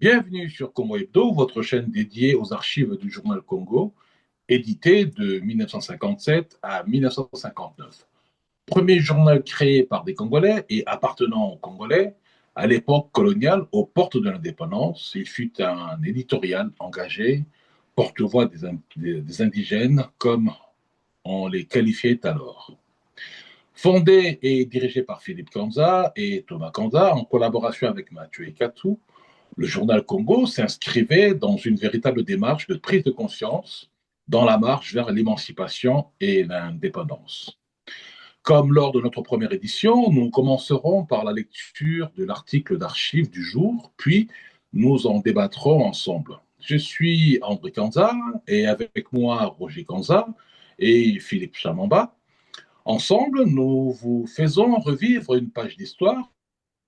Bienvenue sur Congo Hebdo, votre chaîne dédiée aux archives du journal Congo, édité de 1957 à 1959. Premier journal créé par des Congolais et appartenant aux Congolais à l'époque coloniale, aux portes de l'indépendance. Il fut un éditorial engagé, porte-voix des indigènes, comme on les qualifiait alors. Fondé et dirigé par Philippe Kanza et Thomas Kanza, en collaboration avec Mathieu Ekatou, le journal Congo s'inscrivait dans une véritable démarche de prise de conscience dans la marche vers l'émancipation et l'indépendance. Comme lors de notre première édition, nous commencerons par la lecture de l'article d'archives du jour, puis nous en débattrons ensemble. Je suis André Kanza et avec moi Roger Kanza et Philippe Chamamba. Ensemble, nous vous faisons revivre une page d'histoire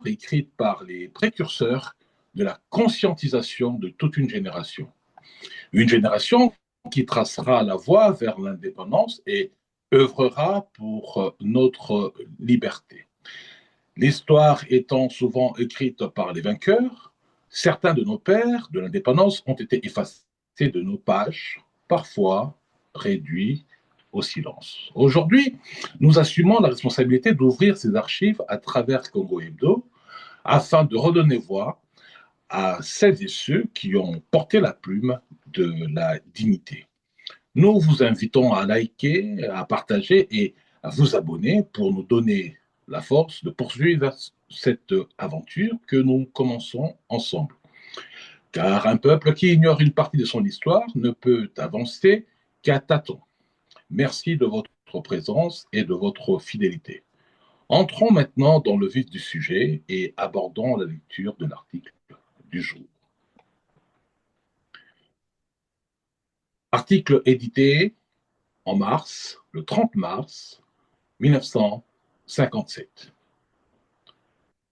écrite par les précurseurs de la conscientisation de toute une génération. Une génération qui tracera la voie vers l'indépendance et œuvrera pour notre liberté. L'histoire étant souvent écrite par les vainqueurs, certains de nos pères de l'indépendance ont été effacés de nos pages, parfois réduits au silence. Aujourd'hui, nous assumons la responsabilité d'ouvrir ces archives à travers Congo Hebdo afin de redonner voix à celles et ceux qui ont porté la plume de la dignité. Nous vous invitons à liker, à partager et à vous abonner pour nous donner la force de poursuivre cette aventure que nous commençons ensemble. Car un peuple qui ignore une partie de son histoire ne peut avancer qu'à tâtons. Merci de votre présence et de votre fidélité. Entrons maintenant dans le vif du sujet et abordons la lecture de l'article du jour. Article édité en mars, le 30 mars 1957.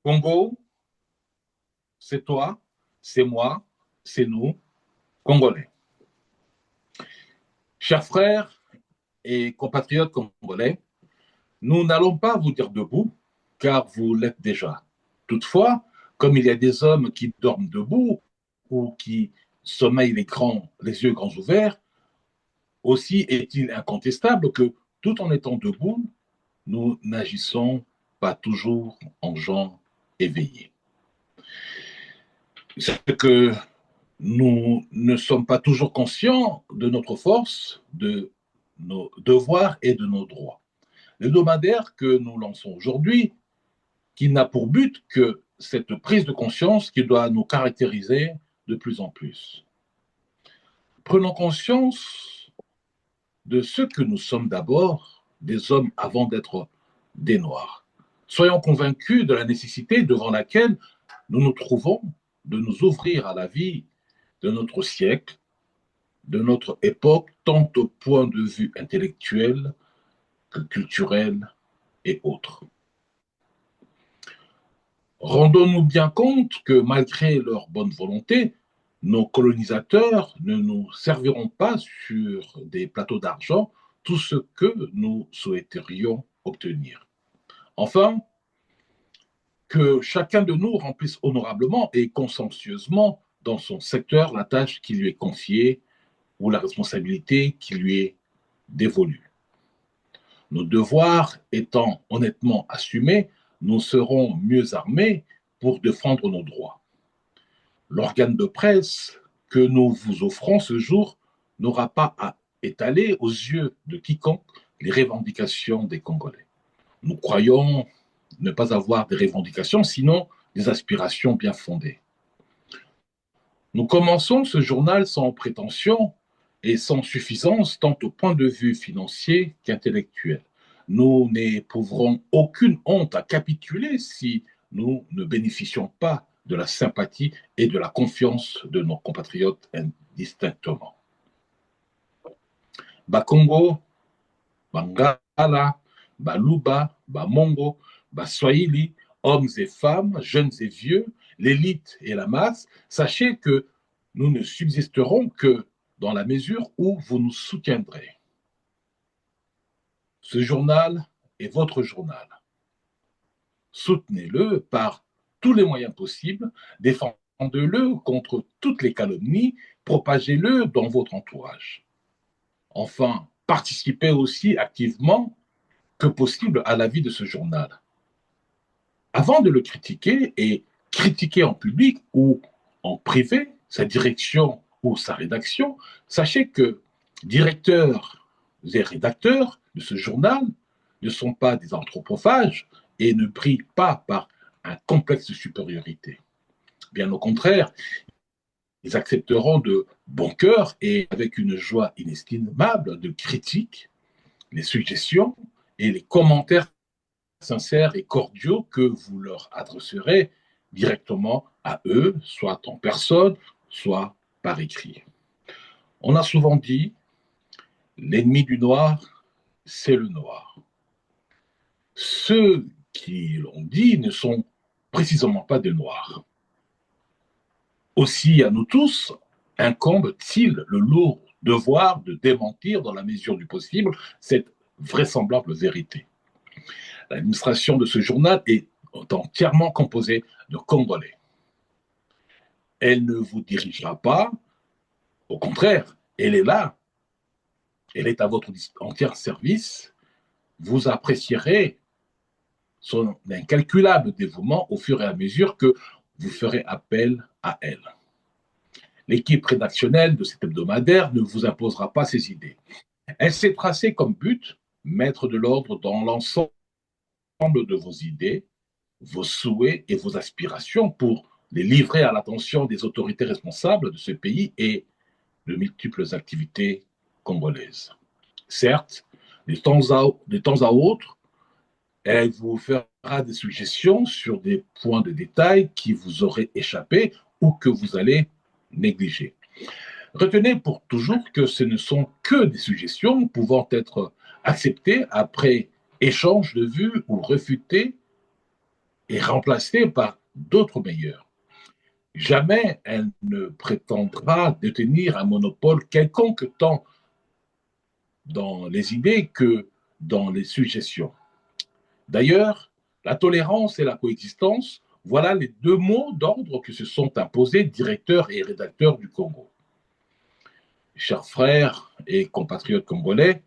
Congo, c'est toi, c'est moi, c'est nous, Congolais. Chers frères et compatriotes congolais, nous n'allons pas vous dire debout, car vous l'êtes déjà. Toutefois, comme il y a des hommes qui dorment debout ou qui sommeillent les yeux grands ouverts, aussi est-il incontestable que tout en étant debout, nous n'agissons pas toujours en gens éveillés. C'est que nous ne sommes pas toujours conscients de notre force, de nos devoirs et de nos droits. L'hebdomadaire que nous lançons aujourd'hui, qui n'a pour but que cette prise de conscience qui doit nous caractériser de plus en plus. Prenons conscience de ce que nous sommes d'abord, des hommes avant d'être des Noirs. Soyons convaincus de la nécessité devant laquelle nous nous trouvons de nous ouvrir à la vie de notre siècle, de notre époque, tant au point de vue intellectuel que culturel et autres. Rendons-nous bien compte que malgré leur bonne volonté, nos colonisateurs ne nous serviront pas sur des plateaux d'argent tout ce que nous souhaiterions obtenir. Enfin, que chacun de nous remplisse honorablement et consciencieusement dans son secteur la tâche qui lui est confiée ou la responsabilité qui lui est dévolue. Nos devoirs étant honnêtement assumés, nous serons mieux armés pour défendre nos droits. L'organe de presse que nous vous offrons ce jour n'aura pas à étaler aux yeux de quiconque les revendications des Congolais. Nous croyons ne pas avoir des revendications, sinon des aspirations bien fondées. Nous commençons ce journal sans prétention et sans suffisance, tant au point de vue financier qu'intellectuel. Nous n'éprouverons aucune honte à capituler si nous ne bénéficions pas de la sympathie et de la confiance de nos compatriotes indistinctement. Bakongo, Bangala, Baluba, Bamongo, Baswahili, hommes et femmes, jeunes et vieux, l'élite et la masse, sachez que nous ne subsisterons que dans la mesure où vous nous soutiendrez. Ce journal est votre journal. Soutenez-le par tous les moyens possibles, défendez Défendez-le contre toutes les calomnies, propagez-le dans votre entourage. Enfin, participez aussi activement que possible à la vie de ce journal. Avant de le critiquer et critiquer en public ou en privé sa direction ou sa rédaction, sachez que directeurs et rédacteurs de ce journal ne sont pas des anthropophages et ne brillent pas par un complexe de supériorité. Bien au contraire, ils accepteront de bon cœur et avec une joie inestimable de critiques, les suggestions et les commentaires sincères et cordiaux que vous leur adresserez directement à eux, soit en personne, soit par écrit. On a souvent dit, l'ennemi du noir, c'est le noir. Ceux qui l'ont dit ne sont précisément pas des noirs. Aussi, à nous tous, incombe-t-il le lourd devoir de démentir dans la mesure du possible cette vraisemblable vérité. L'administration de ce journal est entièrement composée de Congolais. Elle ne vous dirigera pas, au contraire, elle est là, elle est à votre entier service. Vous apprécierez son incalculable dévouement au fur et à mesure que vous ferez appel à elle. L'équipe rédactionnelle de cet hebdomadaire ne vous imposera pas ses idées. Elle s'est tracée comme but mettre de l'ordre dans l'ensemble de vos idées, vos souhaits et vos aspirations pour les livrer à l'attention des autorités responsables de ce pays et de multiples activités congolaises. Certes, de temps à autre, elle vous fera des suggestions sur des points de détail qui vous auraient échappé ou que vous allez négliger. Retenez pour toujours que ce ne sont que des suggestions pouvant être acceptées après échange de vues ou réfutées et remplacées par d'autres meilleures. Jamais elle ne prétendra détenir un monopole quelconque tant dans les idées que dans les suggestions. D'ailleurs, la tolérance et la coexistence, voilà les deux mots d'ordre que se sont imposés directeurs et rédacteurs du Congo. Chers frères et compatriotes congolais,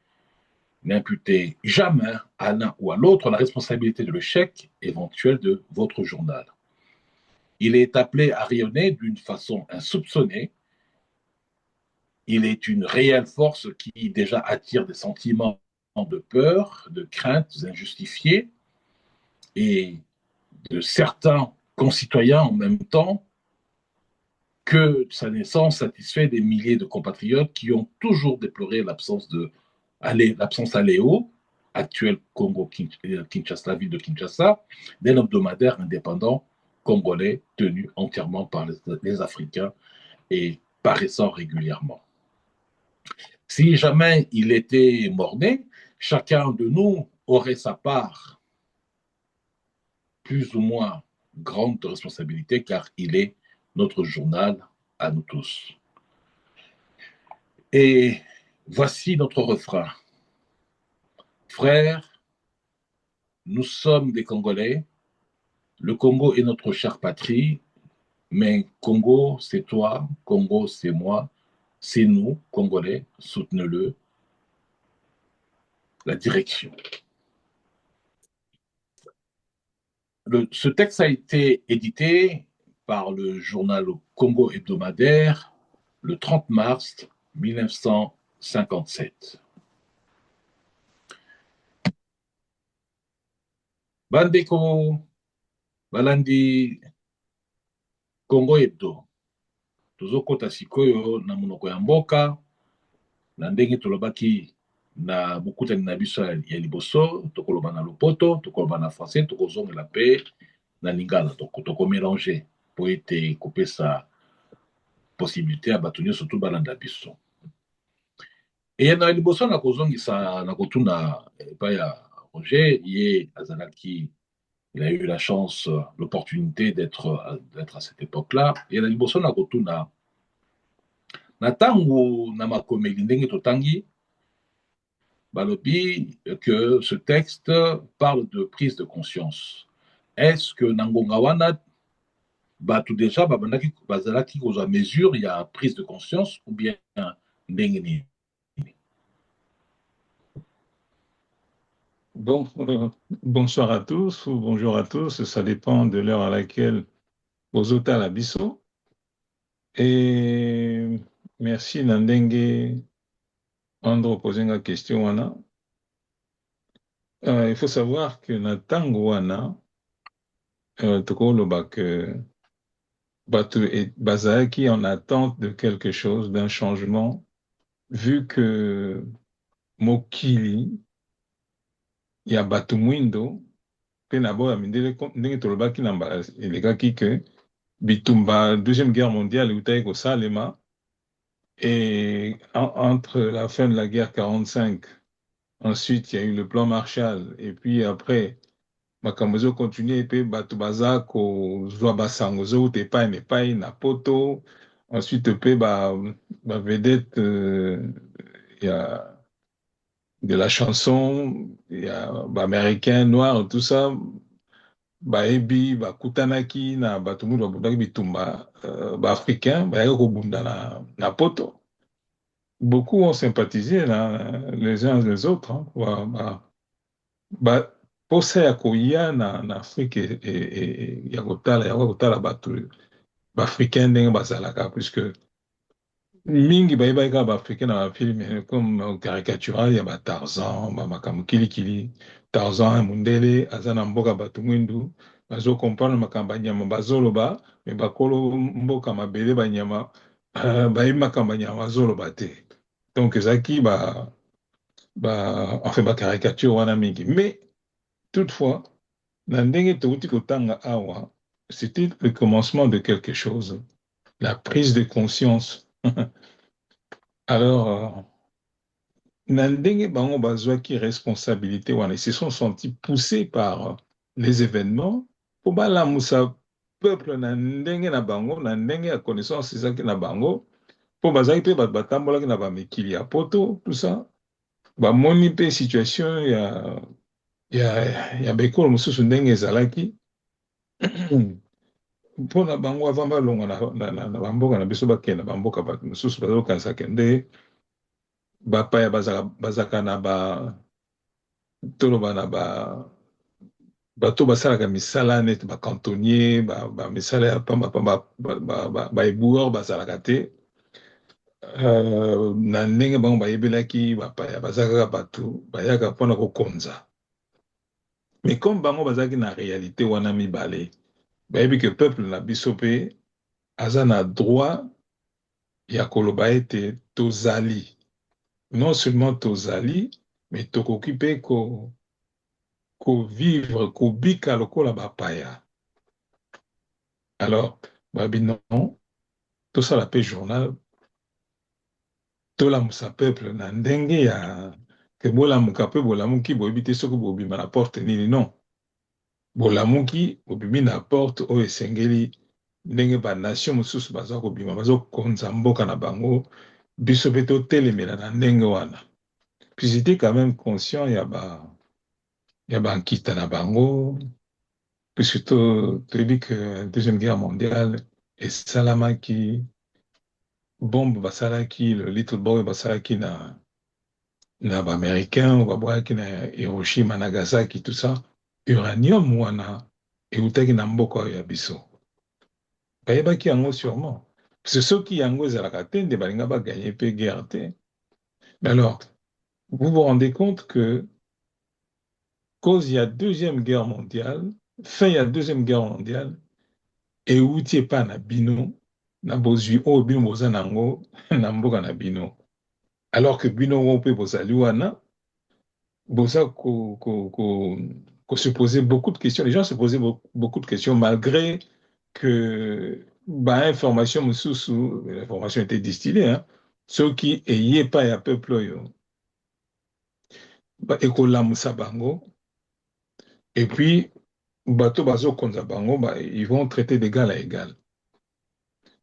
n'imputez jamais à l'un ou à l'autre la responsabilité de l'échec éventuel de votre journal. Il est appelé à rayonner d'une façon insoupçonnée. Il est une réelle force qui déjà attire des sentiments de peur, de craintes injustifiées et de certains concitoyens en même temps que sa naissance satisfait des milliers de compatriotes qui ont toujours déploré l'absence à Léo, actuel Congo-Kinshasa, la ville de Kinshasa, d'un hebdomadaire indépendant congolais tenu entièrement par les Africains et paraissant régulièrement. Si jamais il était mort-né, chacun de nous aurait sa part plus ou moins grande responsabilité car il est notre journal à nous tous. Et voici notre refrain. Frères, nous sommes des Congolais, le Congo est notre chère patrie, mais Congo, c'est toi, Congo, c'est moi, c'est nous, Congolais, soutenez-le, la direction. Ce texte a été édité par le journal Congo hebdomadaire le 30 mars 1957. Bandeko balandi Congo hebdo tozokota sikoyo na monoko ya mboka na ndenge tolobaki na bokutani na biso ya liboso tokoloba na lopoto tokoloba na français tokozongela mpe na lingala tokomélange po ete kopesa possibilité ya bato nyonso to balanda biso e na liboso nakozongisa na kotuna epai ya Roger ye azalaki il a eu la chance, l'opportunité d'être à cette époque-là. Et na liboso na kotuna na tango na makomeli ndenge totangi balobi que ce texte parle de prise de conscience. Est-ce que na ngonga wana bah, tout déjà, bah, bazalaki kozwa mesure, il y a prise de conscience ou bien ndenge nini. Bon, bonsoir à tous ou bonjour à tous, ça dépend de l'heure à laquelle vous êtes à la bisso. Et merci Nandenge Andro poser une question wana. Il faut savoir que na tango wana, tokoloba que bato et bazalaki en attente de quelque chose, d'un changement, vu que mokili ya bato mwindo pe na boya mindele ndenge tolobaki na elekaki ke bitumba deuxième guerre mondiale eutaki kosalema et entre la fin de la guerre 45, ensuite il y a eu le plan Marshall et puis après makambo ezokontinue mpe bato baza kozwa basango ezouta epai na epai na poto, ensuite mpe bavedete ya de la chanson ya baaméricain noir tout ça bayebi bakutanaki na bato moto babundaki bitumba baafricain bayaki kobunda na poto. Beaucoup ont sympathisé là, les uns les autres hein, posa ya koya na Afrique ya kotala bato baafricain ndenge bazalaka puisque mingi bayebaki kaka baafricain na bafilme comme caricatural ya batarzan bamakambo kilikili tarzan mundele aza na mboka bato mwindu bazokomprendre makambo ya nyama bazoloba me bakolo mboka mabele banyama bayebi makambo ya nyama bazoloba te donc ezalaki enfin bacaricature wana mingi mais toutefois na ndenge touti kotanga awa c'était le commencement de quelque chose, la prise de conscience. Alors na ndenge bango bazwaki responsabilité wana ils se sont sentis poussés par les événements po balamusa peuple na ndenge na bango na ndenge ya connaissance ezalaki na bango po bazalaki mpe bato batambolaki na bamikili ya poto tout ça bamoni mpe situation ya bekolo mosusu ndenge ezalaki mpona bango avant balongwa na bamboka na biso bakende na bamboka bato mosusu bazokanisa kende bapaya bazalaka na toloba na bato basalaka misala neti bacantonnier bamisala ya pamba baeboueur bazalaka te na ndenge bango bayebelaki bapaya baza kaka bato bayaka mpona kokonza mais comme bango bazalaki na réalité wana mibale bayebi ke peuple na biso mpe aza na droit ya koloba ete tozali non seulement tozali mais tokoki mpe kovivre kobika lokola bapaya. Alors babi non tosala mpe journal tolamusa peuple na ndenge ya ke bolamuka mpe bolamuki boyebi te soki bobima na porte nini non bolamuki bobimi na porte oyo esengeli ndenge banation mosusu baza kobima bazokonza mboka na bango biso mpe totelemela na ndenge wana puis j'étais quand même conscient ya bankita na bango puisque toyebi que deuxième guerre mondiale esalamaki bombe basalaki le little boy basalaki na baaméricain babwaki na Hiroshima Nagasaki tout ça uranium wana eutaki na mboka oyo ya biso bayebaki yango sûrement parce que soki yango ezalaka te nde balinga baganye mpe guerre te mais alors vous vous rendez compte que cause ya deuxième guerre mondiale fin ya deuxième guerre mondiale euti epa na bino na bozwi oyo bino boza nango na mboka na bino alors que bino ngo mpe bozali wana boza se poser beaucoup de questions. Les gens se posaient beaucoup de questions malgré que information mosusu l'information était distillée hein, ceux qui ayez pas ya peuple oyo ekolamusa bango et puis bato bazokonza bango ils vont traiter d'égal à égal.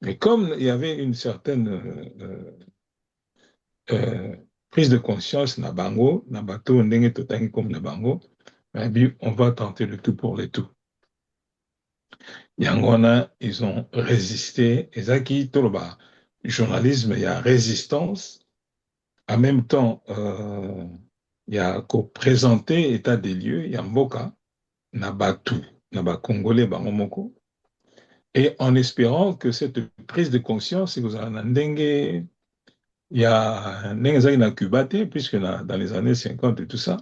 Mais comme il y avait une certaine euh, prise de conscience na bango na bato ndenge totangi comme na bango on va tenter le tout pour le tout. Yangona, ils ont résisté. Et ça qui, tout le journalisme, il y a résistance. En même temps, il y a qu'au présenter état des lieux, il y a Mboka, Nabatu, Naba Congolais, Bangomoko. Et en espérant que cette prise de conscience, si vous en avez, il y a Nengazaki na Cuba, puisque dans les années 50 et tout ça,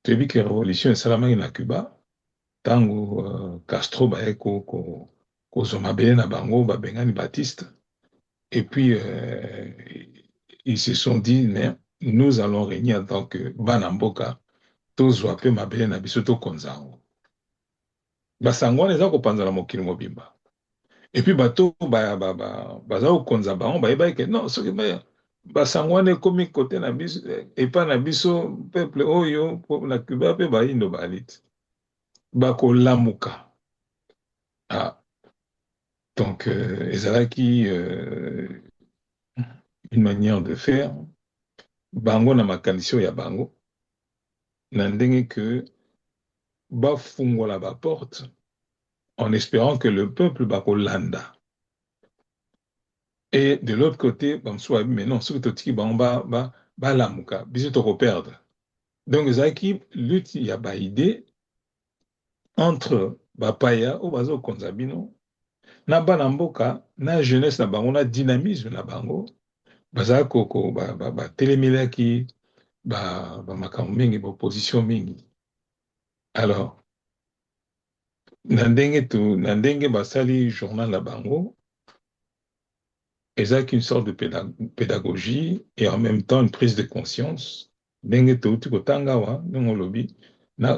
tu as vu que la révolution est salamée na Cuba, tango Castro, kozomabele na bango, Bengani Baptiste. Et puis, ils se sont dit, mais nous allons régner en tant que Banamboka, tozwa pe mabele na biso tokonzango. Basango eza kopanzana mokili mobimba. Et puis bato baza kokonza bango bayeba ke non soki basango wana ekomi kote na biso epa na biso peuple oyo na Cuba pe bayindo baliti bakolamuka. Ah, donc ezalaki une manière de faire bango na makanisi ya bango na ndenge que bafungola ba porte en espérant que le peuple bakolanda. Et de l'autre côté, mais non, ce que tu balamuka, biso toko perdre. Donc, zaki, lutte, il y a ba idée entre bapaya ou bazo konzabino, na bana mboka, na jeunesse na bango, na dynamisme na bango, baza koko, telemelaki, makambo mingi, ba opposition mingi. Alors, na ndenge basali journal na bango, ezalaki une sorte de pédagogie et en même temps une prise de conscience. Ndenge touti kotanga wa, ndenge lobi.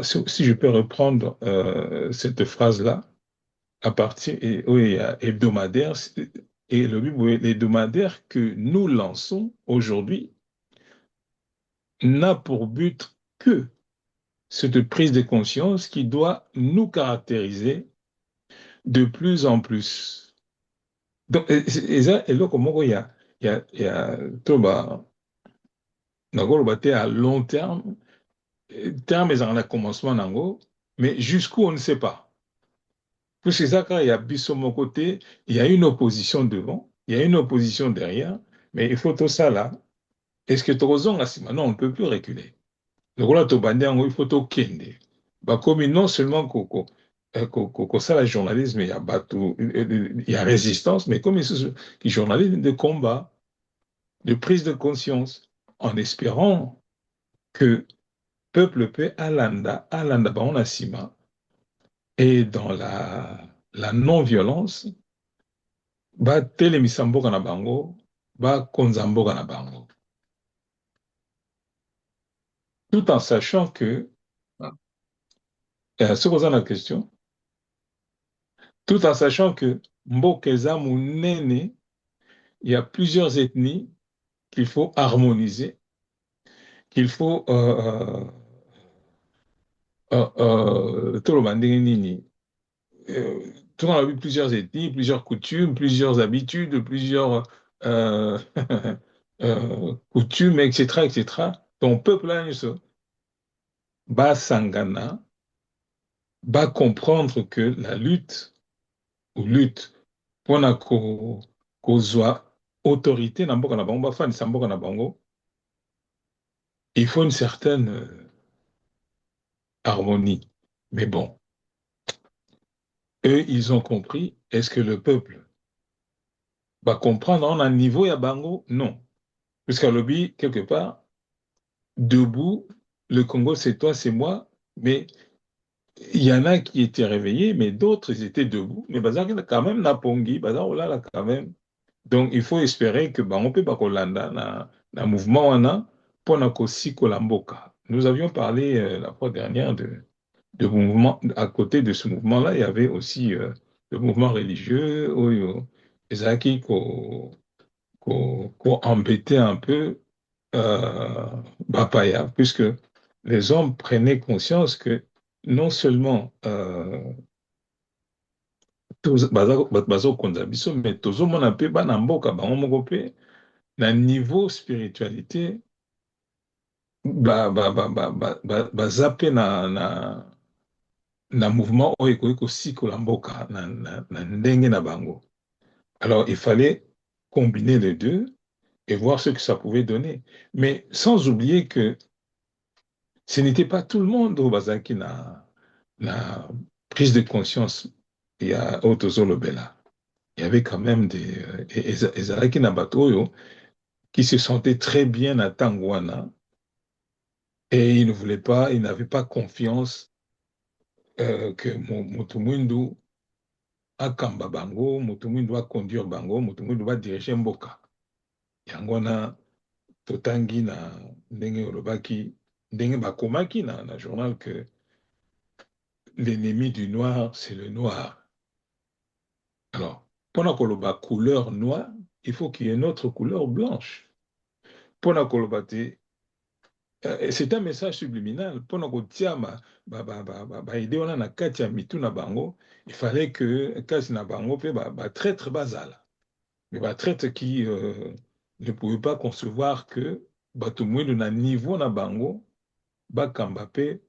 Si je peux reprendre cette phrase-là, à partir oui, hebdomadaire, et l'hebdomadaire que nous lançons aujourd'hui n'a pour but que cette prise de conscience qui doit nous caractériser de plus en plus. Donc, et ça, et là, comment il y a, tout bas, à long terme, terme est en commencement nango, mais jusqu'où on ne sait pas. Puisque ça, quand il y a Bissot côté, il y a une opposition devant, il y a une opposition derrière, mais il faut tout ça là. Est-ce que tu as non, on ne peut plus reculer. Donc là, il faut tout kende. Bah, comme non seulement ça, le journalisme, il y a bateau, il y a résistance, mais comme il journalisme de combat, de prise de conscience, en espérant que peuple peut alanda, bah, on a sima, et dans la non-violence, ba telemisa mboka na bango, ba konza mboka na bango. Tout en sachant que, ce qu'on a la question, tout en sachant que mboka eza munene, il y a plusieurs ethnies qu'il faut harmoniser, qu'il faut tout le monde nini. Tout le monde a vu plusieurs ethnies, plusieurs coutumes, plusieurs habitudes, plusieurs coutumes, etc., etc. Ton peuple là, va sangana, va comprendre que la lutte ou lutte pour na kozwa autorité na mboka na bango, bafandisa mboka na bango, il faut une certaine harmonie. Mais bon, eux, ils ont compris. Est-ce que le peuple va comprendre en un niveau ya bango? Non. Puisqu'à lobby, quelque part, debout, le Congo, c'est toi, c'est moi, mais il y en a qui étaient réveillés, mais d'autres, ils étaient debout. Mais bazar, quand même, na pongi, bazar, oh là, quand même. Donc, il faut espérer que on peut pas na mouvement wana pour na kosi kolamboka. Nous avions parlé la fois dernière de mouvement. À côté de ce mouvement-là, il y avait aussi le mouvement religieux, Ezaki ko embêtait un peu Bapaya, puisque les hommes prenaient conscience que non seulement bazokonza biso, mais tozomona mpe bana mboka bango moko mpe na niveau spiritualité baza mpe na mouvement oyo ekoki kosikola mboka na ndenge na bango. Alors, il fallait combiner les deux et voir ce que ça pouvait donner. Mais sans oublier que ce n'était pas tout le monde au Bazaki na prise de conscience. Il y a Otozolo Bella. Il y avait quand même des Ezalaki Nabatoyo qui se sentaient très bien à Tangwana et ils ne voulaient pas, ils n'avaient pas confiance que Mutumwindu akamba bango, Mutumwindu a conduire bango, Mutumwindu va diriger Mboka. Yangwana totangi na ndenge olobaki ndenge bakomaki na journal que l'ennemi du noir c'est le noir. Alors pendant koloba couleur noire, il faut qu'il y ait une autre couleur blanche. Pendant koloba c'est un message subliminal. Pendant kotia idée on a na kati ya mitu na bango, il fallait que kasi na bango pe ba traître bazala. Mais ba traître qui ne pouvait pas concevoir que batumwelu na niveau na bango bakamba pe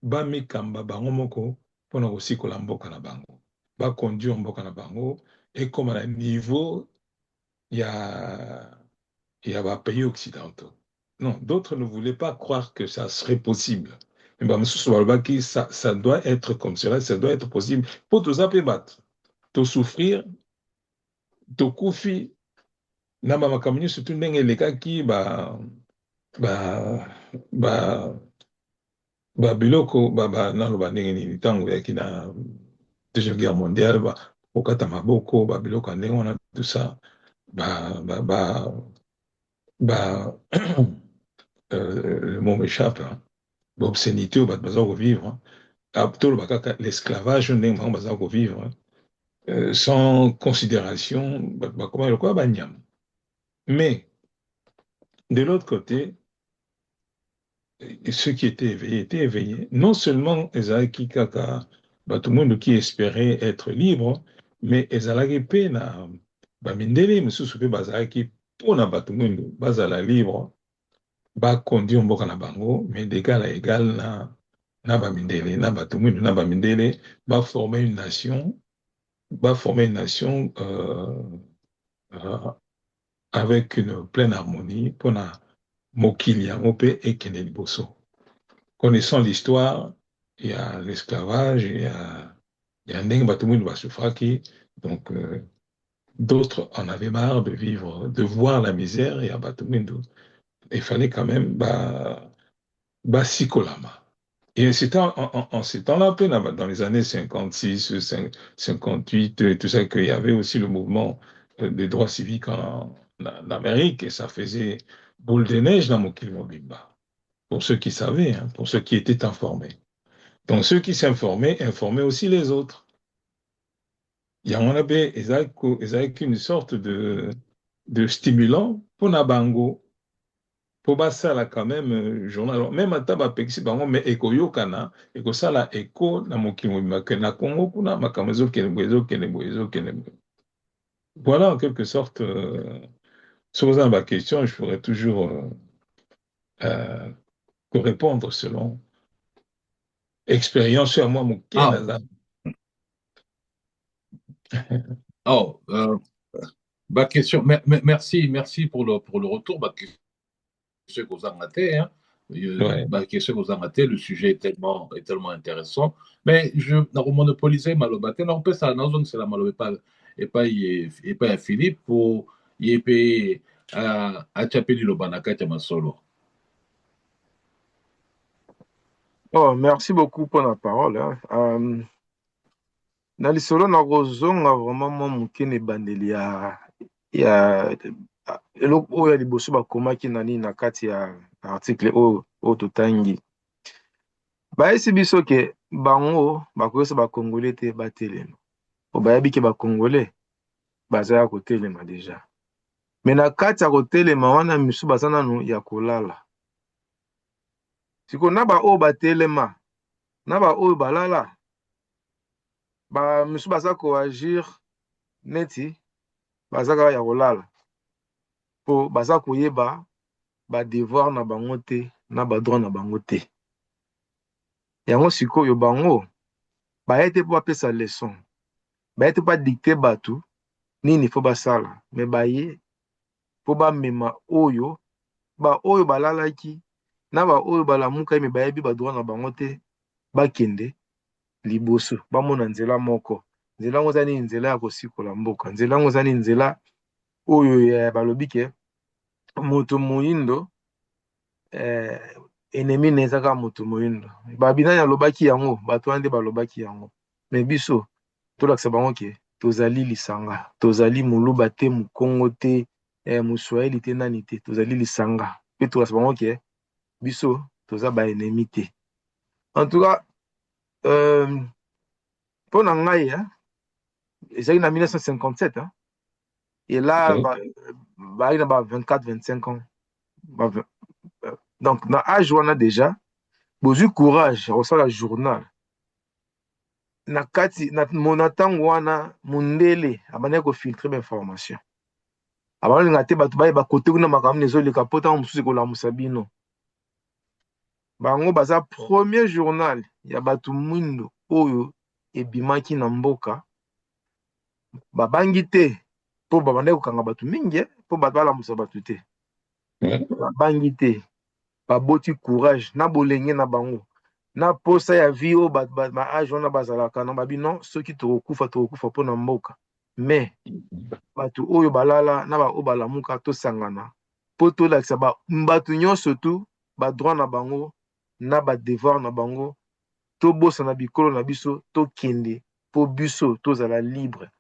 bamikamba bango moko mpona kosikola mboka na bango baconduire mboka na bango ekoma na niveau ya bapays occidentaux. Non, d'autres ne voulaient pas croire que ça serait possible. Mais bamosusu balobaki ça doit être comme cela, ça doit être possible mpo toza mpe bato tosouffrir tokufi na bamakambo nyonso tu ndenge elekaki biloko naloba ndenge nini ntango yaki na deuxième guerre mondiale kokata maboko biloko ya ndenge wana tout ça le mot m'échappe baobscénité oyo bato baza kovivre toloba kaka l'esclavage ndenge bango baza kovivre sans considération bato bakoma lokola banyama. Mais de l'autre côté, ceux qui étaient éveillés. Non seulement Ezalaki Kaka, tout le monde qui espérait être libre, mais Ezalaki pe na bamindele mususu pe bazalaki pona batumundu bazala libre ba conduire mboka na bango, mais d'égal à égal na bamindele na batumundu na bamindele ba former une nation, avec une pleine harmonie pona mokili yango pe ekende liboso. Connaissant l'histoire, il y a l'esclavage, il y a ndenge bato mwindu basufraki, donc d'autres en avaient marre de vivre, de voir la misère, et à bato mwindu, il fallait quand même sikolama. Et c'était en ces temps-là, dans les années 56, 58, tout ça, qu'il y avait aussi le mouvement des droits civiques en Amérique, et ça faisait boule de neige dans Mokili Mobimba. Pour ceux qui savaient, hein, pour ceux qui étaient informés. Donc ceux qui s'informaient, informaient aussi les autres. Il y en avait une sorte de stimulant pour Nabango. Pour ça, là, quand même, journal. Même à Tabapexi, mais Ekoyo Kana, Eko Sala Eko, na Mokimo, na Congo, Kuna, Makamezo, Keneboezo, Keneboezo, Keneboezo. Voilà, en quelque sorte, sur ma question, je pourrais toujours répondre selon expérience sur moi, mon Oh, question, merci pour le retour. Question que vous en ratez, hein. Question que vous en ratez, le sujet est tellement intéressant. Mais je monopoliser Malobate, non, peut ça, non, c'est la Malobé et pas à Philippe pour y payer à Chapeli Lobanaka Solo. Oh, merci beaucoup pour la parole. Na lisolo na kozonga vraiment mo mukene bandeli ya eloko oyo ya liboso bakomaki nani na kati ya article oyo totangi bayesi biso ke bango bakoyesa bakongole te batelema po bayebi ke bakongole baza ya kotelema deja me na kati ya kotelema wana misu baza nanu ya kolala siko na baoyo batelema na baoyo balala misu baza koagir neti baza kaka ya kolala po baza koyeba badevoir na bango te na badroit na bango te yango sikoyo bango baye te mpo bapesa leçon, baye te mpo badikte bato nini fo basala, me baye mpo bamema oyo baoyo balalaki na baoyo balamukaki me bayebi badroit na bango te bakende liboso bamona nzela moko. Nzela yango eza nini? Nzela ya kosikola mboka. Nzela yango eza nini? Nzela oyo balobi ke moto moyindo ennemi na eza kaka moto moyindo. Babinani alobaki yango, bato wana nde balobaki yango, me biso tolakisa bango ke tozali lisanga, tozali moluba te, mokongo te, moswahili te, nani te, tozali lisanga mpe tolakisa bango ke biso toza baennemi te. En tout cas mpo na ngai ezali na 1957 et là baali na ba 24-25 ans donc na âge wana déjà bozwi courage ya kosala journal na kati na ntango wana mundele abandaki kofiltre bainformation, abandolinga te bato bayeba kote kuna makambo nini ezoleka mpo ntango mosusu ekolamusa bino. Bango baza premier journal ya bato mwindo oyo ebimaki na mboka, babangi te mpo babandaki kokanga bato mingi mpo bato balamusa bato te, babangi te, baboti courage na bolenge na bango na posa ya vie oyo baage wana bazalaka na babi non, soki tokokufa mpo na mboka, me bato oyo balala na baoyo balamuka tosangana mpo tolakisa bato nyonso tu badroit na bango na badevoir na bango, tobosana bikolo na biso, tokende mpo biso tozala libre.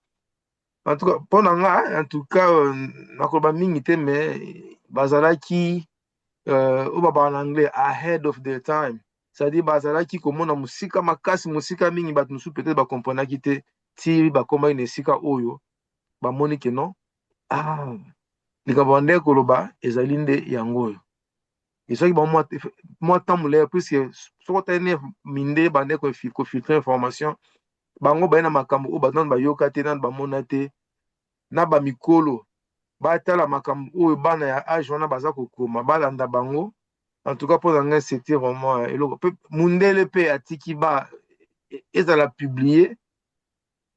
En tout cas mpo na nga, en tout cas nakoloba mingi te, me bazalaki oyo babaka na anglais ahead of their time, c'est-à-dire bazalaki komona mosika makasi, mosika mingi bato mosusu peut-être bakomprenaki te ti bakomaki na esika oyo bamoni ke non, likambo bandeki koloba ezali nde yango oyo. Esoki mwa ntan molai puiske soki otali minde bandeki kofiltre information, bango baye na makambo oyo bato nanu bayoka te, nanu bamona te, na bamikolo batala makambo oyo bana ya age wana baza kokoma balanda bango. En tout cas mpo na ngai c'était vraiment eloko mpe mundele mpe atiki ezala publié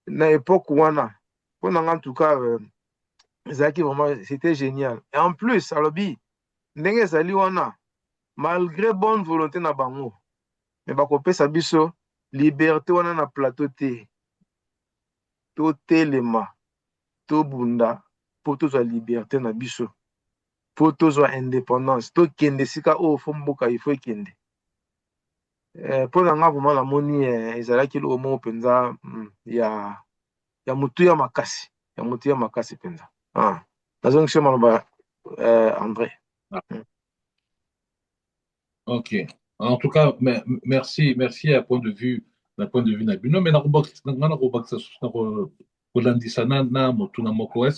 na époque wana. Mpo na ngai en tout cas ezalaki vraiment c'était génial. Et en plus alobi ndenge ezali wana, malgré bonne volonté na bango, me bakopesa biso liberté wana na plateau te, totelema tobunda mpo tozwa liberté na biso, mpo tozwa indépendance, tokende sika oyo fo mboka ifo ekende. Mpo na nga vraimen namoni ezalaki eloko moko mpenza ya motuya makasi, ya motuya makasi mpenza. Nazongisi maloba André. Ok. En tout cas, merci à point de vue na bino, mais est-ce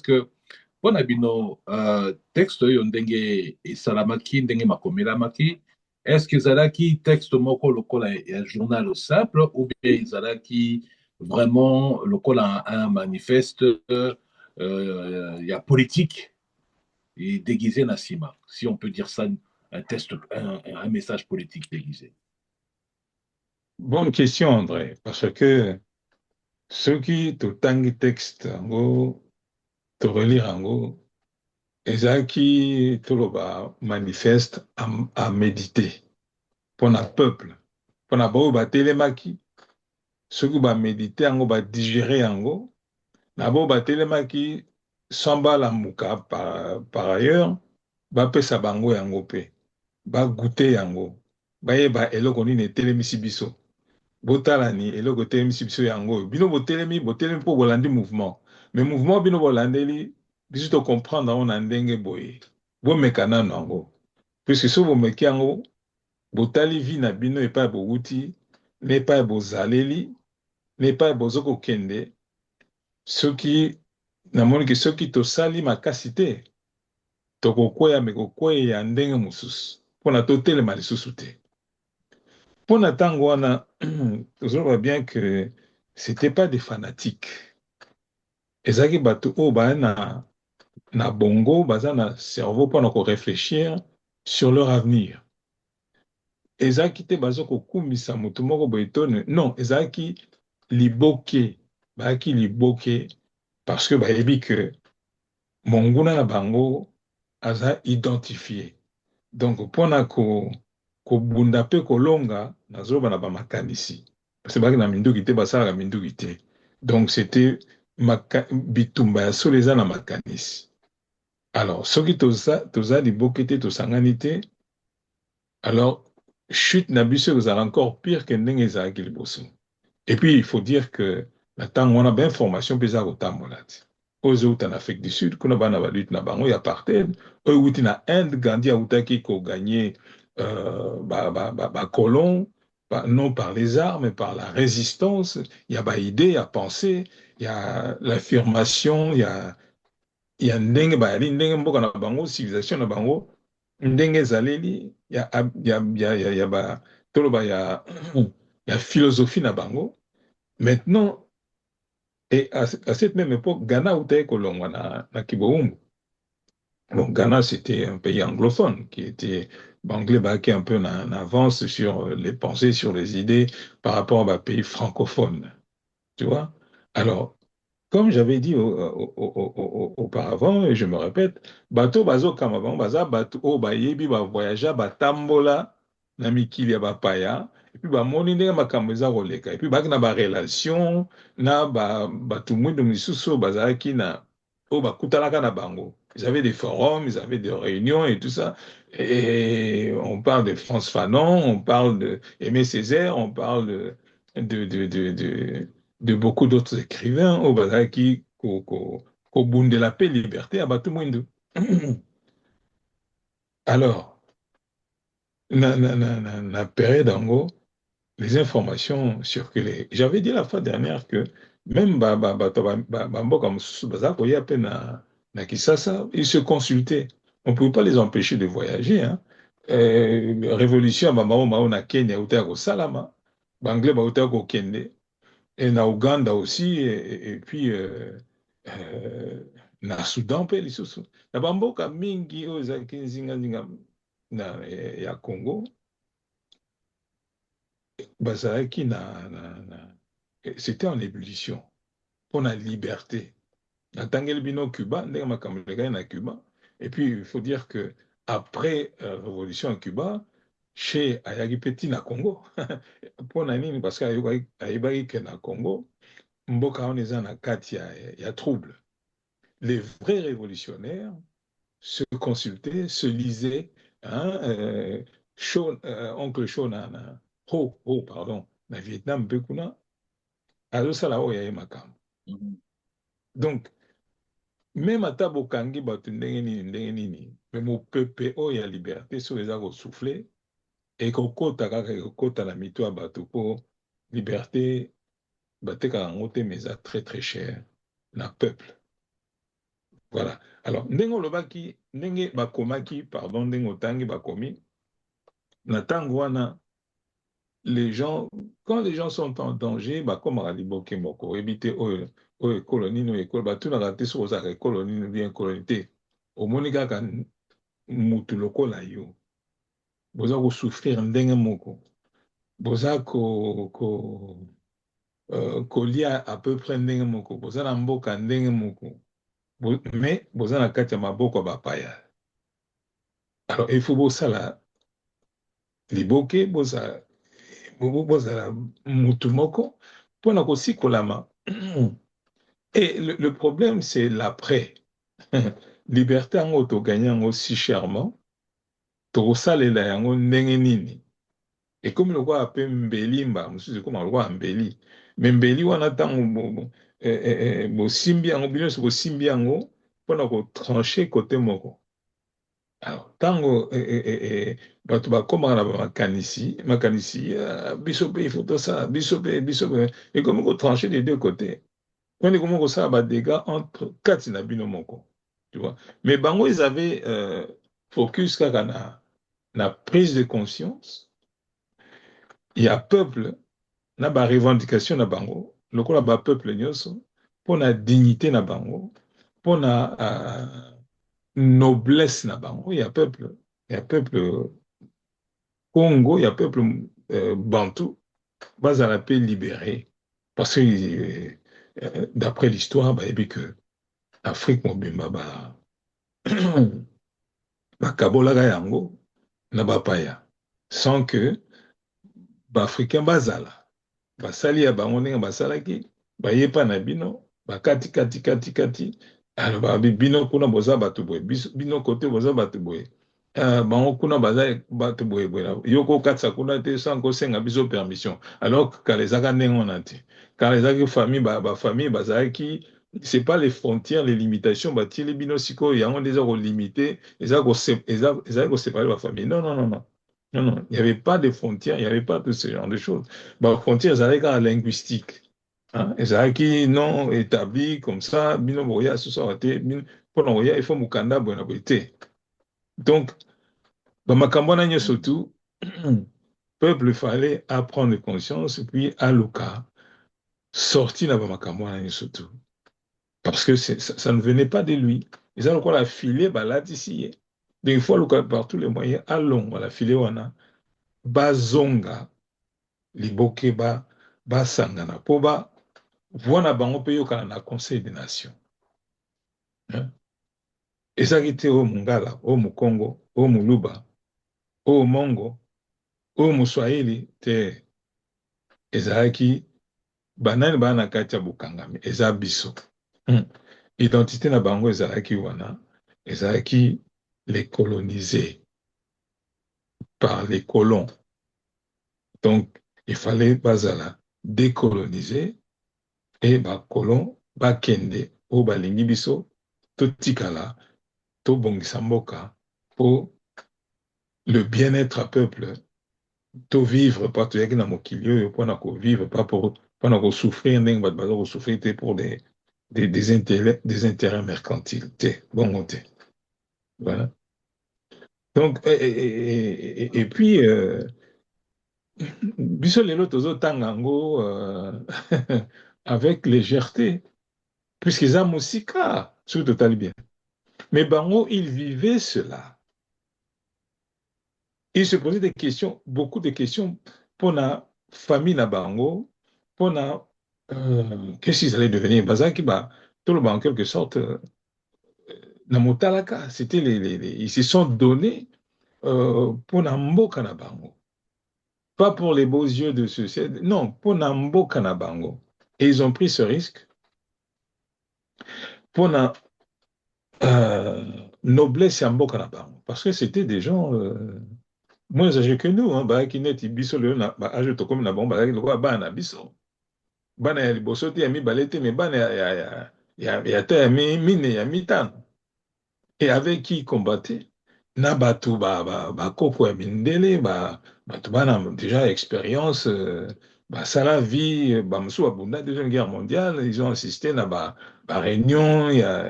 que mpona bino texte oyo ndenge esalamaki, ndenge makomelamaki, est-ce que ezalaki texte moko lokola ya journal simple ou bien ezalaki vraiment lokola un manifeste ya politique et déguisé na nsima, si on peut dire ça, un message politique déguisé? Bonne question, André, parce que ceux qui totangi texte yango torelire yango ezalaki toloba manifeste à méditer mpona peuple, mpona baoyo batelemaki, soki bamédite yango badigere yango, na baoyo batelemaki sans balamuka par ailleurs, bapesa bango yango mpe bagute yango, bayeba eloko nini etelemisi biso. Botalani eloko etelemisi biso yango, bino botelemi mpo bolandi mouvement, mais mouvement bino bolandeli biso to comprendre yango na ndenge boye, bomeka nano yango, puisque so bomeki yango botali vi na bino epai bowuti, na epai bozaleli, na epai bozokokende, soki namoni ke soki tosali makasi te, tokokweya me kokweya ndenge mosusu mpona totelema lisusu te. Mpona ntango wana tozoba bien que c'était pas des fanatiques, ezalaki bato oyo baya na bongo, baza na cerveau mpona koréfléchir sur leur avenir. Ezalaki te baza kokumbisa motu moko boye tone, non, ezalaki liboke baaki liboke parce que bayebi que monguna na bango aza identifié. Donc mpona kobunda mpe kolonga nazoloba na bamakanisi parce que baki na minduki te basalaka minduki te. Donc c'était bitumba ya solo eza na makanisi. Alors soki toza liboke te tosangani te, alors chute na biso ezala encore pire que ndenge ezalaki liboso. Et puis il faut dire que na ntango wana bainformation mpe eza kotambola te. Oyo ezouta na Afrique du Sud kuna bana balutte na bango ya apartheid, oyo euti na Inde Gandhi autaki koganye bacolon non par les armes mais par la résistance. Il y a idée, il y a pensée, il y a l'affirmation, il y a ndenge bayali ndenge mboka na bango civilisation na bango ndenge ezaleli toloba ya philosophie na bango. Maintenant, et à cette même époque, Ghana outait kolongwa na Kiboumbu. Bon, Ghana, c'était un pays anglophone qui était anglais qui un peu en avance sur les pensées, sur les idées par rapport à un pays francophone. Tu vois? Alors, comme j'avais dit auparavant, et je me répète, bateau bazo kamaban, baza bateau o bayebi ba voyager batambola na mikili ya bapaya, et puis bamoni ndenge makambo eza koleka, et puis baki na ba relation na bato mwindu misusu bazalaki na o bakutanaka na bango. Ils avaient des forums, ils avaient des réunions et tout ça. Et on parle de Frantz Fanon, on parle de Aimé Césaire, on parle de beaucoup d'autres écrivains au Bazaki, au bout de la paix, liberté, à Batumwindu. Alors, la période en gros, les informations circulaient. J'avais dit la fois dernière que même ils se consultaient. On ne pouvait pas les empêcher de voyager. Hein. Révolution, na Kenya, au Salama, Banglais, au Kenya. Et na Ouganda aussi, et puis na Soudan pe lisusu. Na bamboka mingi oyo ezalaki nzinga ya Congo, bazalaki c'était en ébullition pour la liberté. Natangeli bino Cuba, ndenge makambo elekaki na Cuba. Et puis il faut dire que après révolution à Cuba, chez ayaki petit na Congo. Pour na nini parce que ayebaki ke na Congo mboka wana eza na kati ya trouble. Les vrais révolutionnaires se consultaient, se lisaient, hein, oncle Shaw pardon, na Vietnam mpe kuna azosala oyo yaye makambo. Donc même ata bokangi bato ndenge nini me mopepe oyo ya liberté so eza kosouffle ekokota kaka ekokota na mito ya bato mpo liberté batekaka yango te mais eza très très cher na peuple. Voilà. Alors ndenge olobaki ndenge bakomaki pardon ndenge otangi bakomi na ntango wana les gens quand les gens sont en danger bakomaka liboke moko oyebi te oyo ekolo nini oyo ekolo batunaka te soki ozalaka ekolo nini bien ekolo te omoni kaka mutu lokola yo boza kosouffrir ndenge moko boza kolia à peu près ndenge moko boza na mboka ndenge moko mais boza na kati ya maboko ya bapaya. Alors il faut bosala liboke bozala mutu moko mpona kosikolama. Et le problème c'est l'après. Liberté yango toganye yango si chèrement tokosalela yango ndenge nini ekomi lokola mpe mbelimba mosusu ekoma lokola mbeli me mbeli wana ntango bosimbi yango bino nyonso bosimbi yango mpona kotranche kote moko. Alors ntango bato bakomaka na bamakanisi biso mpe ifo tosala biso mpe ekomi kotranche des deux côtés mpona ekomi kosala badégâts entre kati na bino moko. Tu vois? Mais bango ils avaient focus kaka na prise de conscience. Il y a peuple na ba revendication na bango lokola ba peuple nyonso pona dignité na bango pona noblesse na bango. Il y a peuple Congo, il y a peuple Bantou bazala pe libéré parce que d'après l'histoire, bah, et que Afrique mobimba bakabolaka yango na bapaya sans que baafricain bazala basali ya bango ndenge basalaki bayepa na bino bakati kati kati kati alors babi bino kuna boza bato boye bino kote boza bato boye bango kuna baza bato boye boye yo kokatisa kuna te sans kosenga biso permission alors kala ezaka ndenge wana te kala ezaki famille bafamille bazalaki c'est pas les frontières les limitations batieli bino sikoyo yango nde eza kolimite ezali kosepare bafamille non non non non non, non, il n'y avait pas de frontières, il n'y avait pas de ce genre de choses. Bah, frontières, elles allaient à linguistique. Hein? Elles allaient qui non établies comme ça, bino boya, ce soir, pour l'envoyer, il faut mukanda, bon, donc, bah, makambona surtout, peuple fallait apprendre conscience, puis à l'oka, sortir là-bas makambona surtout. Parce que ça ne venait pas de lui. Ils ont encore la filée, bah, là, d'ici. Des fois, par tous les moyens, allons, la filée, wana, bazonga, liboke basangana po bavwana bango mpe yokana na conseil des nations ezalaki te oyo mongala oyo mokongo oyo moluba oyo mongo oyo moswahili te ezalaki banani baa na kati ya bokangami eza biso identité na bango ezalaki wana ezalaki les colonisés par les colons donc il fallait bazala décoloniser et bakolon bakende oyo balingi biso totikala tobongisa mboka po le bien-être à peuple tovivre pa toyaki na mokili oyo mpona kovivre pa mpona kosouffrir ndenge bato baza kosouffrir te pour des intérêts mercantiles te bongo te voilà donc et puis biso lelo tozotanga yango avec légèreté puisqu'ils ont mosika sur total bien mais bango ils vivaient cela ils se posaient des questions beaucoup de questions pour la famille na bango pour la qu'est-ce qu'ils allaient devenir bazaki ba tout le en quelque sorte na motalaka c'était ils se sont donnés pour na mboka na bango pas pour les beaux yeux de ceux non pour na mboka na bango et ils ont pris ce risque pour na noblesse ya mboka na bango parce que c'était des gens moins âgés que nous hein bazaki neti biso lelo na ba âge tokomi na bango bazaki lokola bana na biso bana ya liboso te ya mibale te mais bana ya te ya mine ya mitano et avec qui ils combattaient na bato bakoko ya mindele bato bana déjà expérience basala vie bamosusu babunda deuxième guerre mondiale ils ont assisté na réunion ya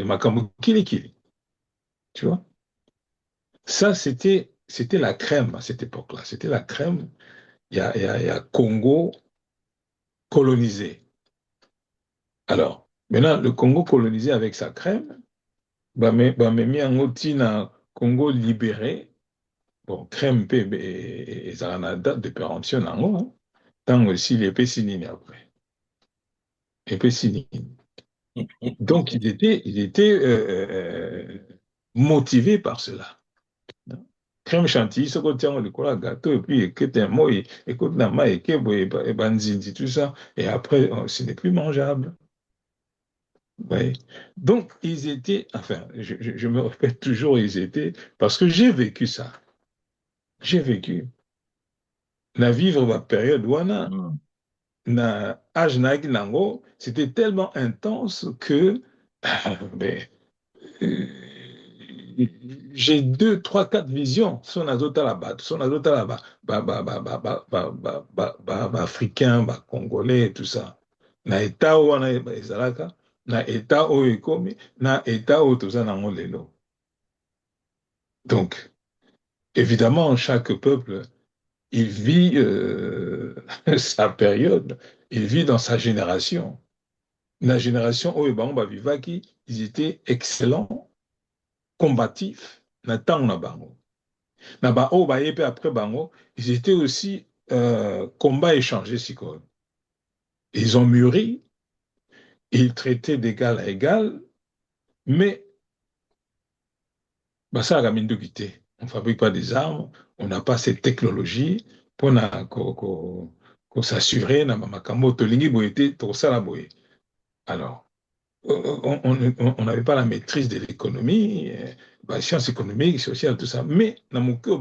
makambo kilikili tu vois ça c'était la crème à cette époque-là c'était la crème il y a Congo colonisé alors maintenant le Congo colonisé avec sa crème bamemi yango ntina Congo libéré bon crème pe ezala na date de péremption nango ntango esili epesi nini après epesi nini donc ils étaient motivés par cela crème chantilly soko otiango likolo ya gâteau et puis ekete moi ekoti na mai ekebo ebanzinzi tout ça et après ce n'est plus mangeable. Ouais. Donc, ils étaient, enfin, je me répète toujours, ils étaient, parce que j'ai vécu ça. J'ai vécu. Na vivre ma période, wana, na âge nagi nango, c'était tellement intense que j'ai 2, 3, 4 visions. Son azota là-bas, africain, congolais, tout ça. Na état wana ezalaka. Na état oyo ekomi na état oyo toza nango lelo donc évidemment chaque peuple il vit sa période il vit dans sa génération la génération oyo bango bavivaki ils étaient excellents combatifs na ntango na bango na baoyo baye mpe après bango ils étaient aussi combat échangé sikoyo Ils ont mûri, ils traitaient d'égal à égal, mais ça a quitté. On ne fabrique pas des armes, on n'a pas cette technologie pour s'assurer na makambo tolingi boyete to sala boye. Alors, on n'avait pas la maîtrise de l'économie, sciences économiques, sociales, tout ça. Mais dans mon cas,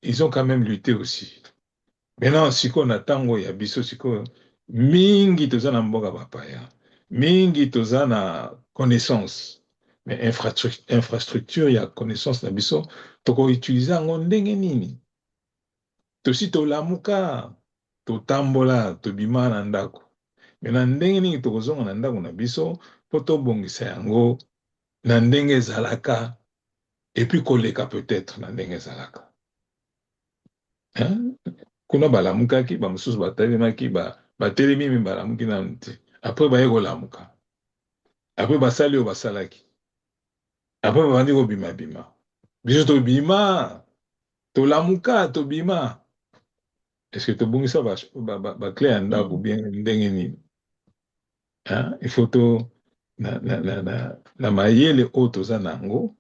ils ont quand même lutté aussi. Maintenant, si on attend, il y a biso, si on mingi toza na mboka bapaya, mingi toza na connaissance, mais infrastructure, il y a connaissance na biso, toko utiliser yango ndenge nini. Tosi tolamuka, totambola, tobima na ndako. Mais na ndenge nini tokozonga na ndako na biso, po tobongisa yango na ndenge ezalaka, et puis koleka peut-être na ndenge ezalaka. Hein? Kuna balamukaki bamosusu batelemaki batelemi mi balamuki nanu te apres baye kolamuka apres basali oyo basalaki apres babandi kobimabima biso tobima tolamuka tobima eske tobongisa bakle ya ndako bien ndenge nini il faut na mayele oyo toza nango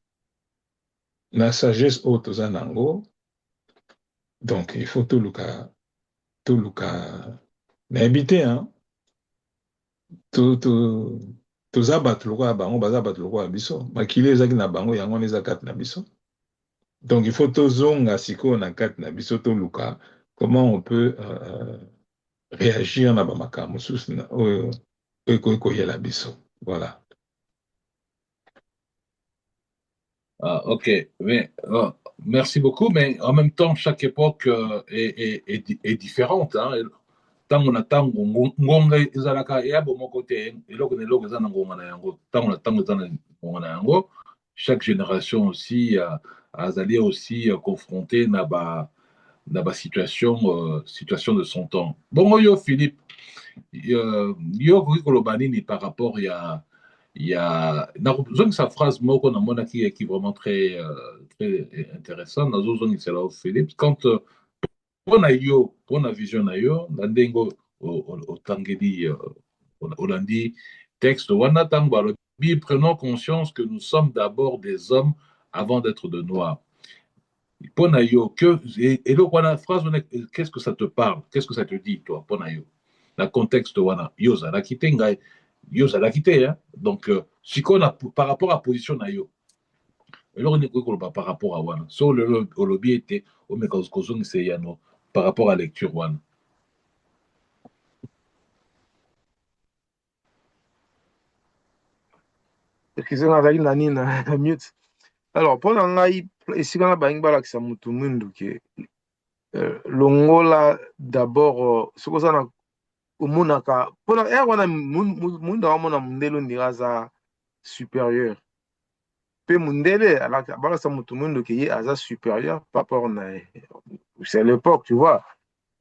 na sagesse oyo toza nango donc il faut toluka nayebi te toza bato lokola bango baza bato lokola biso makili ezaki na bango yango wana eza kati na biso donc il faut tozonga sikoyo na kati na biso toluka comment on peut réagir na bamakambo mosusu oyo ekoki koyela biso voilà. Ok, mais, merci beaucoup, mais en même temps, chaque époque est différente. Tango na tango ngonga ezalaka ya bomoko te eloko na eloko eza na ngonga na yango tango na tango eza na ngonga na yango chaque génération aussi azali aussi confronté na ba situation de son temps. Bongo yo Philippe yo koki koloba nini par rapport il y a sa phrase moko na mona qui est vraiment très intéressant nazo zongi c'est là Philippe quand pona yo pona vision na yo na ndengo otangeli olandi texte wana tango balobi prenons conscience que nous sommes d'abord des hommes avant d'être de noirs. Pona yo que et donc wana phrase qu'est-ce que ça te parle, qu'est-ce que ça te dit toi pona yo na contexte wana yo za kite ngai yo za kite hein donc sikona par rapport à position na yo eloko ni koloba par rapport à wana so le lobby était o meka kozongi se yano par rapport à lecture one. Excusez-moi, avec Nani na mute. Alors, pendant ngai esika na baingi balakisa mutu mwindu ke longola d'abord sokoza na omonaka pona wana mwindu amona mundele ndira za supérieur pe mundele balakisa mutu mwindu ke ye aza supérieur par rapport na c'est l'époque tu vois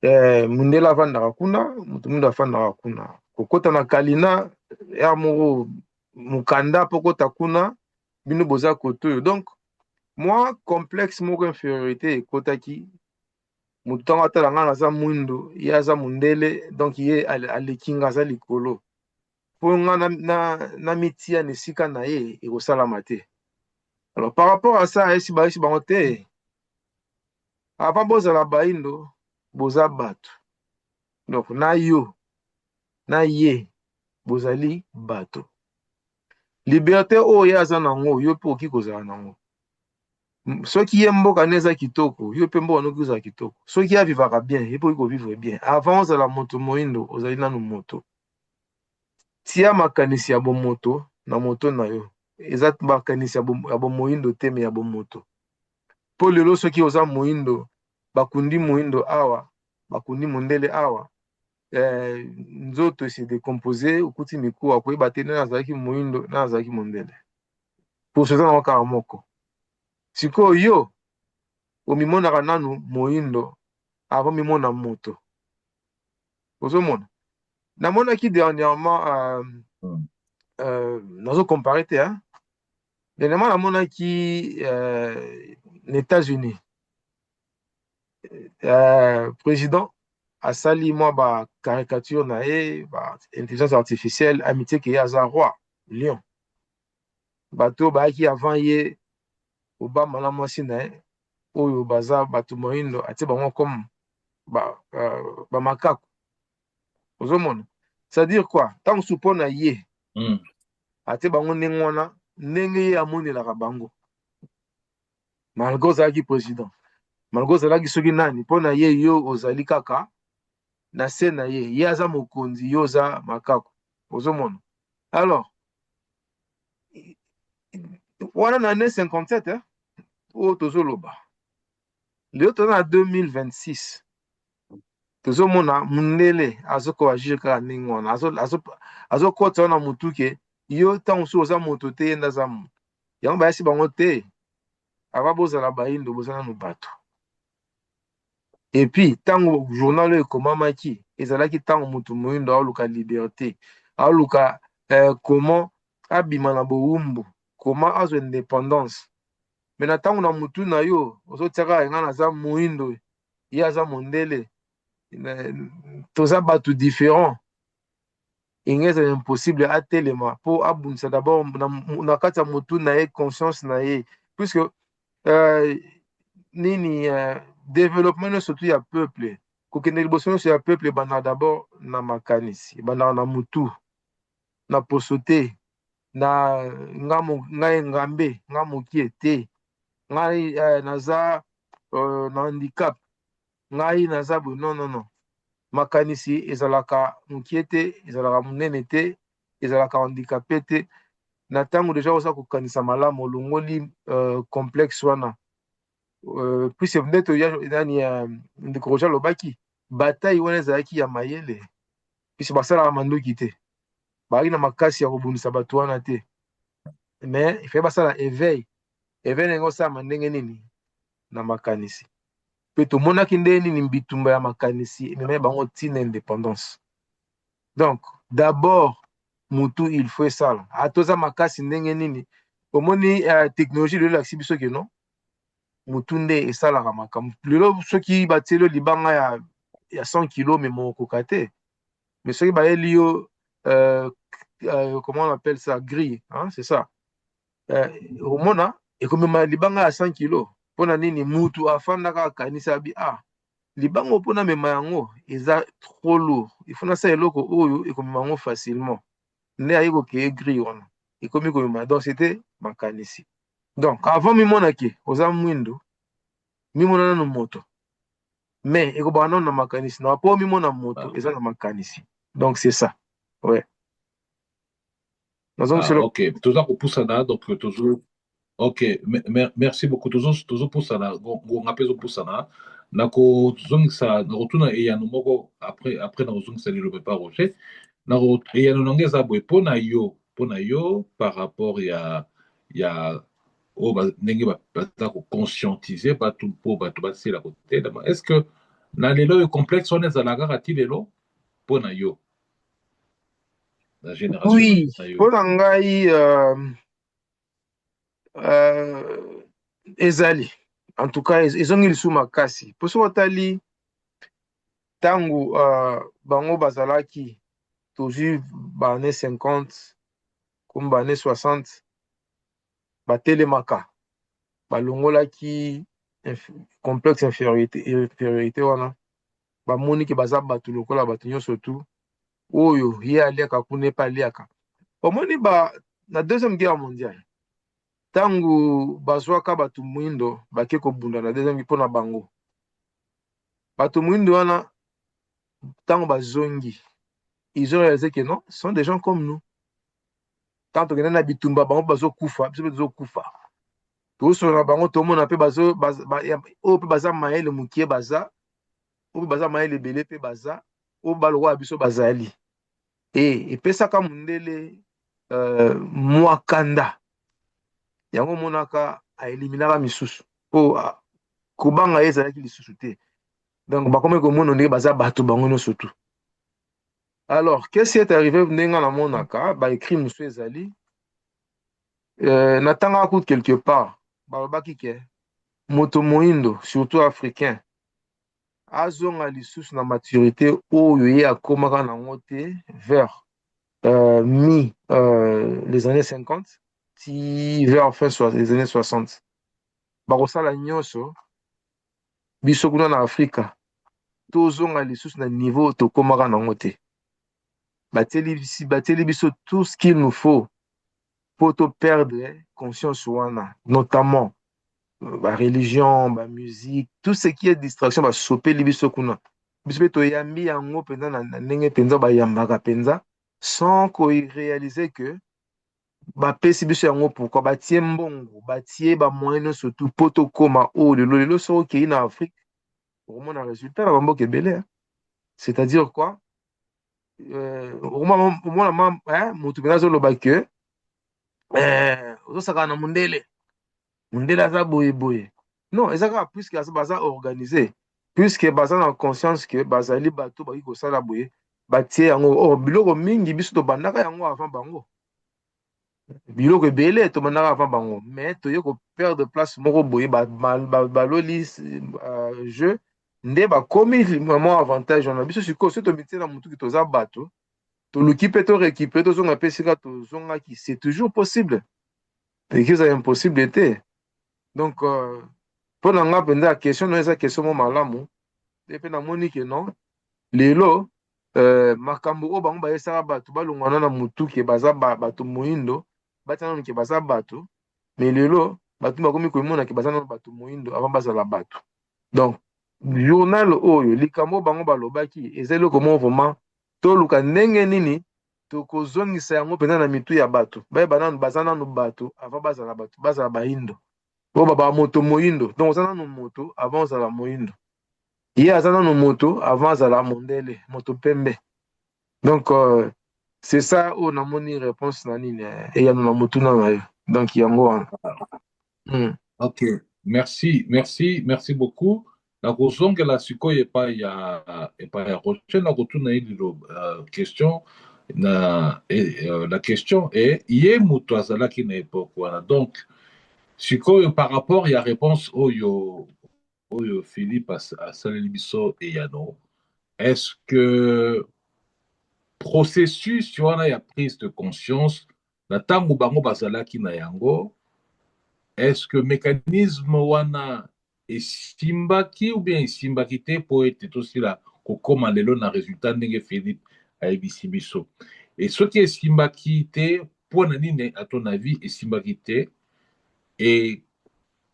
mundele avandaka kuna mutu mwindu afandaka kuna kokota na kalina ya moko mukanda pokota kuna bino boza koto donc moi complexe moko infériorité ekotaki mutu ntango atala nga naza mwindu ye aza mundele donc ye aleki nga aza likolo mpo nga na mitia na esika na ye ekosalama te. Alors par rapport à ça esi bango te avant bozala baindo boza bato donc na yo na ye bozali bato liberté oyo ye aza nango yo mpe okoki kozala nango soki ye mboka ne eza kitoko yo mpe mboka noki ozala kitoko soki ye avivaka bien ye mpe okoki kovivre bien avant ozala moto moyindo ozali nanu moto tia makanisi ya bomoto na moto na yo eza makanisi ya bomoyindo te me ya bomoto mpo lelo soki oza moyindo bakundi moyindo awa bakundi mondele awa nzoto esi décomposé okuti mikuwa akoyeba te nani azalaki moyindo nani azalaki mondele poso eza nango kaka moko sikoyo yo omimonaka nanu moyindo avant mimona moto ozomona namonaki dernièrement nazo compare te dernièrement namonaki na États-Unis président asali mwa ba caricature na ye ba intelligence artificielle amitié ke ye aza roi lion bato bayaki avant ye Obama na mwasi na ye oyo baza bato moyindo atie bango comme ba makaku ozomona c'est-à-dire quoi ntango supo na ye atie bango ndenge wana ndenge ye amonelaka bango malgré ozalaki président malgré ozalaki soki nani mpo na ye yo ozali kaka na se na ye ye aza mokonzi yo oza makaku ozomona alors wana na année 57 oyo tozoloba leo toza na 2026 tozomona mundele azokoagir kaka ndenge wana azokɔta wana mutu ke yo ntango mosusu oza moto te ye nde aza moto yango bayasi bango te ava bozala bayindo boza nanu bato epuis ntango journal oyo ekomamaki ezalaki ntango motu moyindo aoluka liberté aoluka comment abima na bowumbu comment azwa indépendance me na ntango na mutu na yo ozotiaka enga naza moyindo ye aza mondele toza bato différent enge ezala impossible atelema mpo abundisa d'abord na kati ya motu na ye conscience na ye puisque nini développement nyonso tu ya peuple kokende liboso nyonso ya peuple ebandaka d'abord na makanisi ebandaka na mutu na poso te na ngai ngambe nga mokie te ngai naza na handicap ngai naza boye non makanisi ezalaka mokie te ezalaka monene te ezalaka handicapé te na ntango deja oza kokanisa malamu olongoli complexe wana puisque nde nani ndeko roja alobaki bataille wana ezalaki ya mayele puisque basalaka mandoki te bazalaki na makasi ya kobundisa bato wana te mais ifai basala éveil ndenge osalama ndenge nini na makanisi mpe tomonaki nde nini bitumba ya makanisi ememai bango ntina indépendance donc d'abord mutu il faut esala atoza makasi ndenge nini omoni technologie lelo elakisi biso ke non mutu nde esalaka makambo lelo soki batieli yo libanga ya 100 kilo me mokoka te mais soki bayeli yo comment on appelle ça grille hein, c'est ça omona ekomema libanga ya 100 kilo mpona nini mutu afandaka akanisa abi libango mpona mema yango eza trop lourd ifo nasala eloko oyo ekomema yango facilement nde aye kokeye grille wana ekomi komema donc c'était makanisi donc avant mimona ke oza mwindo mimona nano moto mais ekobaka nano na makanisi na po mimona moto eza na makanisi donc c'est ça ouais ok toza kopusana donc tozo ok merci beaucoup tozopusana ngonga mpe ezopusana nakozongisa nakotuna eyano moko après nakozongisa lilobe pa roger eyano nango eza boye mpo na yo par rapport ya oyo ndenge baza koconscientize bato mpo bato basila kotelema est ce que na lelo oyo complexe wana ezalaka kaka ti lelo mpo na yo la génération oui mpo na ngai ezali en tout cas ezongi lisu makasi mpo soki otali ntango bango bazalaki tozwi baane 50 komi baane 60 batelemaka balongolaki complexe infériorité wana bamoniki baza bato lokola bato nyonso tu oyo ye aliaka kuna epe aliaka omoni na deuxième guerre mondiale ntango bazwaka bato mwindo bake kobunda na deuxième mpo na bango bato mwindo wana ntango bazongi ils ont réalisé que non ce sont des gens comme nous tant tokende na bitumba bango bazokufa biso mpe tozokufa tozosola na bango tomona mpe oyo mpe baza mayele mokie baza oyo mpe baza mayele ebele mpe baza oyo balokwa ya biso bazali epesaka mondele mwakanda yango monaka aeliminaka misusu mpo kobanga ye ezalaki lisusu te donc bakomi komona ndenge baza bato bango nyonso tu alors qu'est-ce qui est arrivé ndenge namonaka baécrit mosusu ezali natangaka kutu quelque part balobaki ke moto moyindo surtout africain azonga lisusu na maturité oyo ye akomaka nango te vers les années 50 ti vers fin les années 60 bakosala nyonso biso kuna na Afrika tozonga lisusu na niveau tokomaka nango te batieli biso tout ce qu'il nous faut pour to perdre conscience wana notamment religion, musique, tout ce qui est distraction va choper biso kuna biso pe toyambi yango penza na ndenge penza bayambaka penza sans qu'on réaliser que bapesi biso yango pourquoi batie mbongo batie bamoyen surtout po tokoma oyo lelo soki okei na Afrique okomona résultat na bamboka ebele c'est-à-dire quoi okomona motu penza azoloba ke ozosaka na mundele aza boye non eza kaka puisque baza organisé puisque baza na conscience que bazali bato baki kosala boye batie yango biloko mingi biso tobandaka yango avant bango biloko ebele tobandaka avant bango mais toye koperdre place moko boye baloli jeu nde bakomi mwa avantage wana biso sikoyo soki tomitie na motuki toza bato toluki mpe torécupere tozonga mpe esika tozongaki c'est toujours possible ekiza impossible te donc mpo na nga mpenza question no eza question mo malamu epe namoni ke non lelo makambo oyo bango bayesaka bato balongwana na motuki baza bato moyindo batia nano ke baza bato mais lelo bato bakomi komona ke baza nano bato moyindo avant bazala bato donc journal oyo likambo oyo bango balobaki eza eloko mo vraiment toluka ndenge nini tokozongisa yango mpenza na mitu ya bato bayeba nano baza nano bato avant bazala bato bazala bayindo oyo baba moto moyindo donc oza nano moto avant ozala moyindo ye aza nano moto avant azala mondele moto pembe donc c'est ça oyo namoni réponse na nini eyano na motuna na yo donc yango wana Ok, merci beaucoup. Na kozongela sikoyo epai ya Roger na kotuna ye lilo question la question est ye moto azalaki na époque wana donc sikoyo par rapport ya réponse oyo Philippe asaleli biso eyano est-ce que processus wana ya prise de conscience na ntango bango bazalaki na yango est-ce que mécanisme wana esimbaki ou bien esimbaki te po ete tosila kokoma lelo na résultat ndenge Philippe ayebisi biso et soki esimbaki te mpo na nini à ton avis esimbaki te et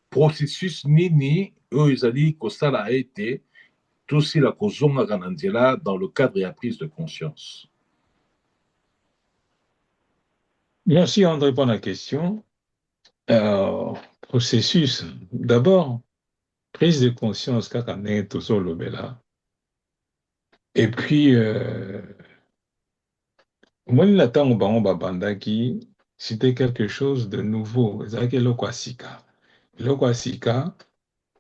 processus nini oyo ezali kosala ete tosila kozongaka na nzela dans le cadre ya prise de conscience. Merci André pour la question. Processus, d'abord, prise de conscience kaka ndenge tozolobela. Et puis, moi, la ntango bango babandaki, c'était quelque chose de nouveau. Ezalaki eloko ya sika. Eloko ya sika,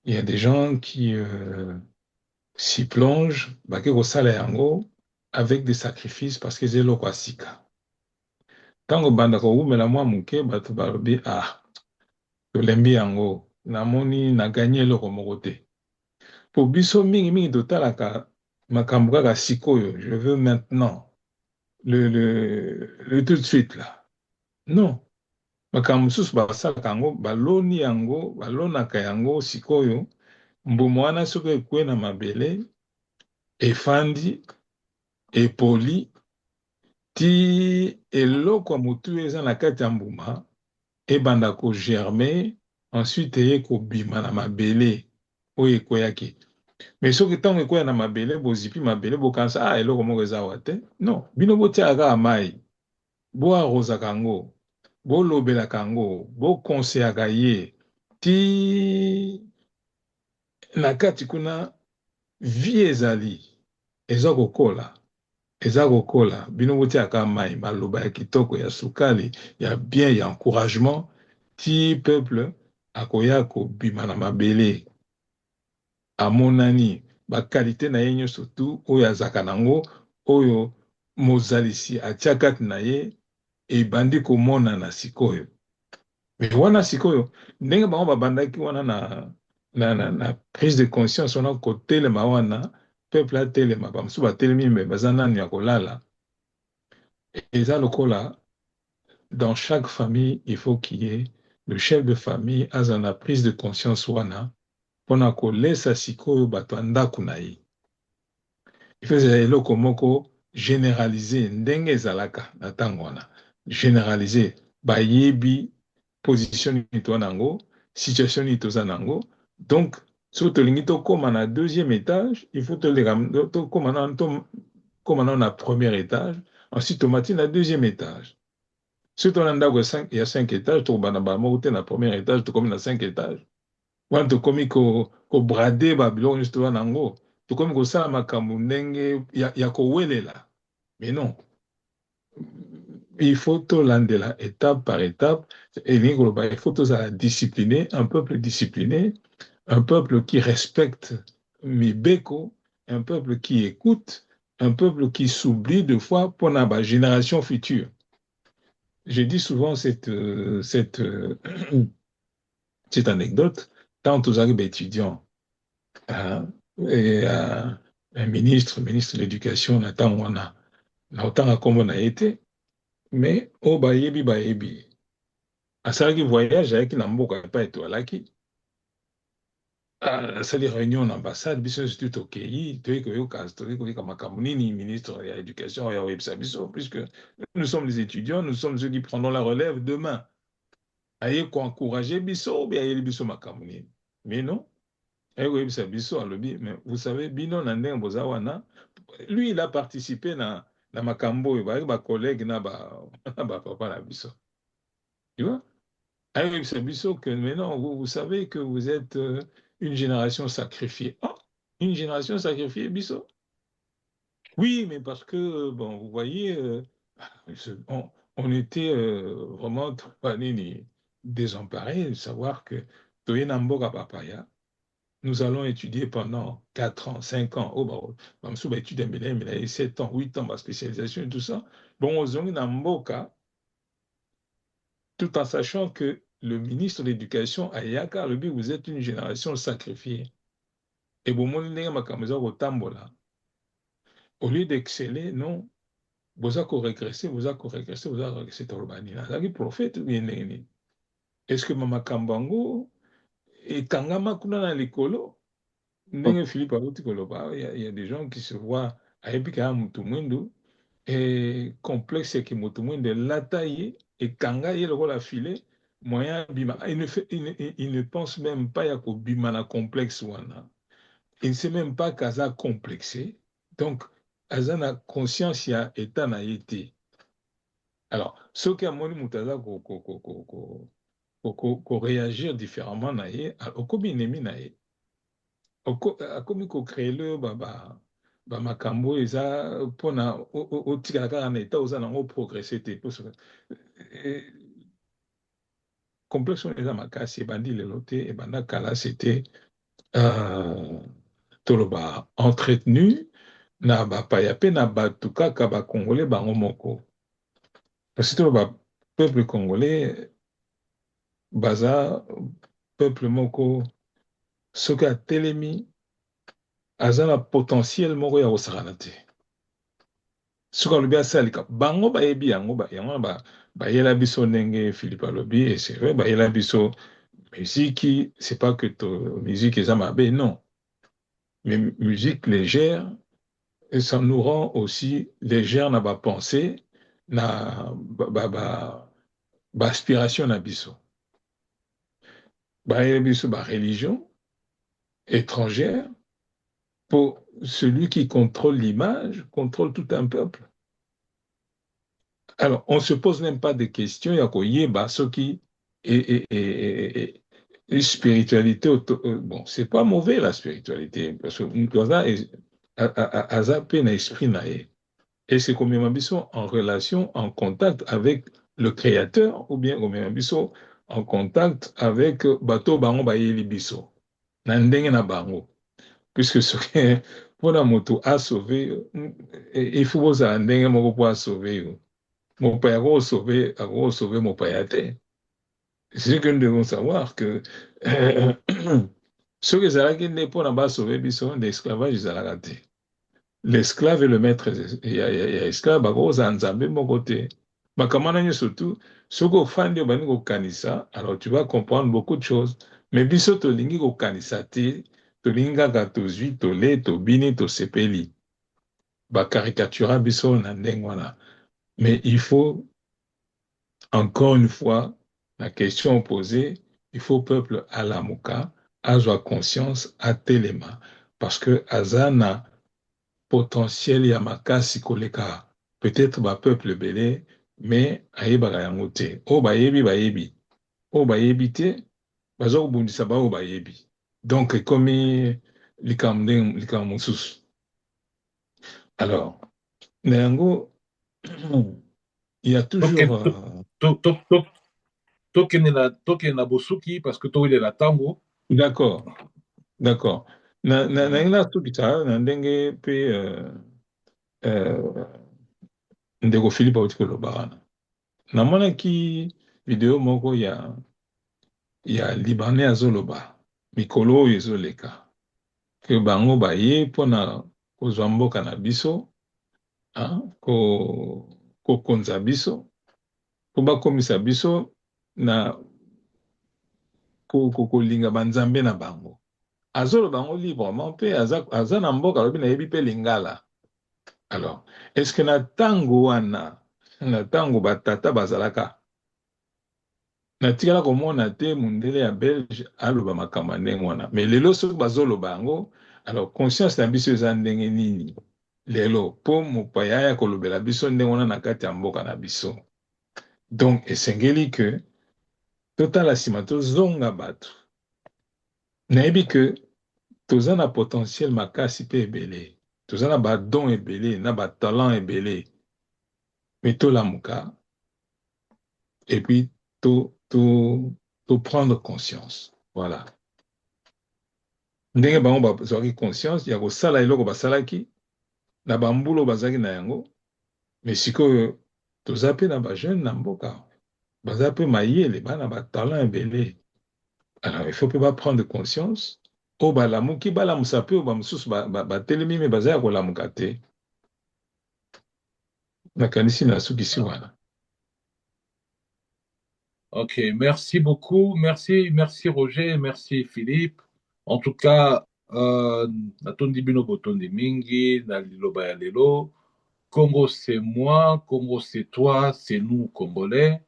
il y a des gens qui s'y plongent, bake kosala yango avec des sacrifices parce que c'est eloko ya sika. Ntango bandaka koumela mwa moke bato balobi tolembi yango namoni na gagné eloko moko te. Po biso mingi totalaka makambo kaka sikoyo, je veux maintenant le tout de suite là. Non. Makambo mosusu basalaka yango baloni yango balonaka yango sikoyo mbuma wana soki ekwe na mabele efandi epoli ti eloko ya motu eza na kati ya mbuma ebanda kogerme ensuite eye kobima na mabele oyo ekweyaki. Mais soki ntango ekweya na mabele bozipi mabele bokanisa eloko moko eza awa te. Non, bino botiaka kaka mai boarozaka yango bolobelaka yango bokonseyaka ye ti na kati kuna vie ezali eza kokola bino botiaka mai maloba ya kitoko ya sukali ya bien ya encouragement ti peuple akoya kobima na mabele amonani bakalite na ye nyonso tu oyo azaka nango oyo mozalisi atia kati na ye ebandi komonana sikoyo. Me wana sikoyo ndenge bango babandaki wana na prise de conscience wana kotelema wana peuple atelema bamosusu batelemi me baza nanu ya kolala eza lokola dans chaque famille il faut qu'il y ait le chef de famille aza na prise de conscience wana mpona kolesa sikoyo bato ya ndako na ye il faut ezala eloko moko généraliser ndenge ezalaka na ntango wana généraliser bayebi position nini toza nango situation nini toza nango donc soki tolingi tokóma na deuxième étage il faut tokóma nano na premier étage ensuite tomati na deuxième étage soki toza na ndako ya 5 étage tokobanda bamoko te na premier étage tokómi na 5 étage wana tokómi kobrade babiloko nyonso toza nango tokómi kosala makambo ndenge ya kowelela mais non il faut tolandela étape par étape elingi koloba il faut tozala discipliné un peuple discipliné un peuple qui respecte mibeko un peuple qui écoute un peuple qui s'oublie de fois pour la génération future. Je dis souvent cette anecdote tant aux arrivés étudiants et un ministre de l'éducation Nathan Wana na comme on a été mais au bayebi asalaki voyage ayaki na mboka epa etwalaki asali réunion na ambassade biso nyonso tu tokei toyei koyoka makambo nini ministre ya éducation ya oyebisa biso puisque nous sommes les étudiants nous sommes ceux qui prendront la relève demain aye koencourager biso ou bien ayeli biso makambo nini mais non aye koyebisa biso alobi mais vous savez bino na ndenge boza wana lui il a participé na makambo oyo bayaki bacollègue na bapapa na biso tu vois aye koyebisa biso que maintenant vous savez que vous êtes une génération sacrifiée. Oh, une génération sacrifiée, biso. Oui, mais parce que, bon, vous voyez, on était vraiment désemparés de savoir que Toyenamboga Papaya, nous allons étudier pendant 4 ans, 5 ans. Oh, bah, on va étudier, mais 7 ans, 8 ans, ma spécialisation et tout ça. Bon, on Namboka, tout en sachant que le ministre de l'Éducation, Ayaka, le but, vous êtes une génération sacrifiée. Et bon, au lieu d'exceller, non, vous avez régressé, vous avez régressé, vous avez régressé. C'est prophète, est-ce que Mama Kambango et Kangama Kuna Likolo, Philippe il y a des gens qui se voient à Epika Mutumendo et complexe qui Mutumendo la taille et Kanga il le filet moyen bima il ne pense même pas à bima complexe wana. Il ne sait même pas qu'Aza complexé. Donc, Aza n'a conscience ya état na été. Alors, ce qui a moni mutaza ko réagir différemment na ye, okobi nemi na ye. Akomi ko créer le ba makambo eza pona o tika kaka na état oza nango progresser te. Complexe eza makasi ebandi lelo te ebanda kala c'était toloba entretenu na bapaya pe na bato kaka bakongolais bango moko parce que toloba peuple congolais baza peuple moko soki atelemi aza na potentiel moko ya kosakana te soki alobi asalika bango bayebi yango bayela biso ndenge Philippe alobi et c'est vrai bayela biso musique c'est pas que musique eza mabe non mais musique légère, et ça nous rend aussi légère dans ma pensée, dans ma aspiration à biso. Biso, religion étrangère, pour celui qui contrôle l'image, contrôle tout un peuple. Alors, on ne se pose même pas de questions, il y a quoi ce qui est spiritualité, bon, c'est pas mauvais la spiritualité, parce que Aza peine esprit nae. Et c'est comme Mabiso en relation, en contact avec le créateur, ou bien comme Mabiso en contact avec Bato Bango Bayeli Biso. Nandenge na Bango. Puisque ce que pour la moto a sauvé, il faut que ça ndenge moko pour sauver. Mon père a sauvé mon père. C'est ce que nous devons savoir que Ce que ezalaki nde mpona basauve biso nde esclavage ezalaka te. L'esclave et le maître ya esclave bakozala nzambe moko te. Makambo wana nyonso surtout soki ofandi obandi kokanisa, alors tu vas comprendre beaucoup de choses. Mais biso tolingi kokanisa te, tolingi kaka tozwi tole tobini tosepeli. Bacaricatura biso na ndenge wana. Mais il faut, encore une fois, la question posée, il faut peuple alamuka, azwa conscience, atelema. Parce que azana potentiel ya makasi koleka peut-être peuple belé, mais ayebaka yango te. O bayebi bayebi. O bayebi te, baza kobundisa ba o bayebi. Donc ekomi likambo mosusu. Alors, na yango il y a toujours tokende na bosuki parce que towelela ntango. D'accord. Na ngina tukita na ndenge pe ndeko Philippe auti koloba wana. Namonaki video moko ya Libanais azoloba mikolo oyo ezoleka ke bango baye mpona kozwa mboka na biso kokonza biso po bakomisa biso na kolinga banzambe na bango. Azoloba bango librement mpe aza na mboka alobi nayebi mpe lingala. Alors, est-ce que na tango wana na tango batata bazalaka natikala komona te mundele ya Belge aloba makambo ndenge wana. Mais lelo soki bazoloba yango, alors conscience na biso eza ndenge nini lelo po mopaya ya kolobela biso ndenge wana na kati ya mboka na biso. Donc esengeli que totala nsima tozonga bato nayebi ke toza na potentiel makasi mpe ebele, toza na badon ebele na batalent ebele, mais tolamuka et puis to prendre conscience. Voilà. Ndenge bango bazwaki conscience ya kosala eloko basalaki na bambulo bazalaki na yango, mais sikoyo toza mpe na bajeune na mboka baza mpe mayele bana batalent ebele. Alors il faut mpe baprendre conscience o balamuki balamusa mpe o bamosusu batelemi me baza ya kolamuka te. Nakanisi nasukisi wana. Ok, merci beaucoup. Merci Roger, merci Philippe. En tout cas, natondi bino botondi mingi, na liloba ya lelo. Congo, c'est moi, Congo, c'est toi, c'est nous, Congolais.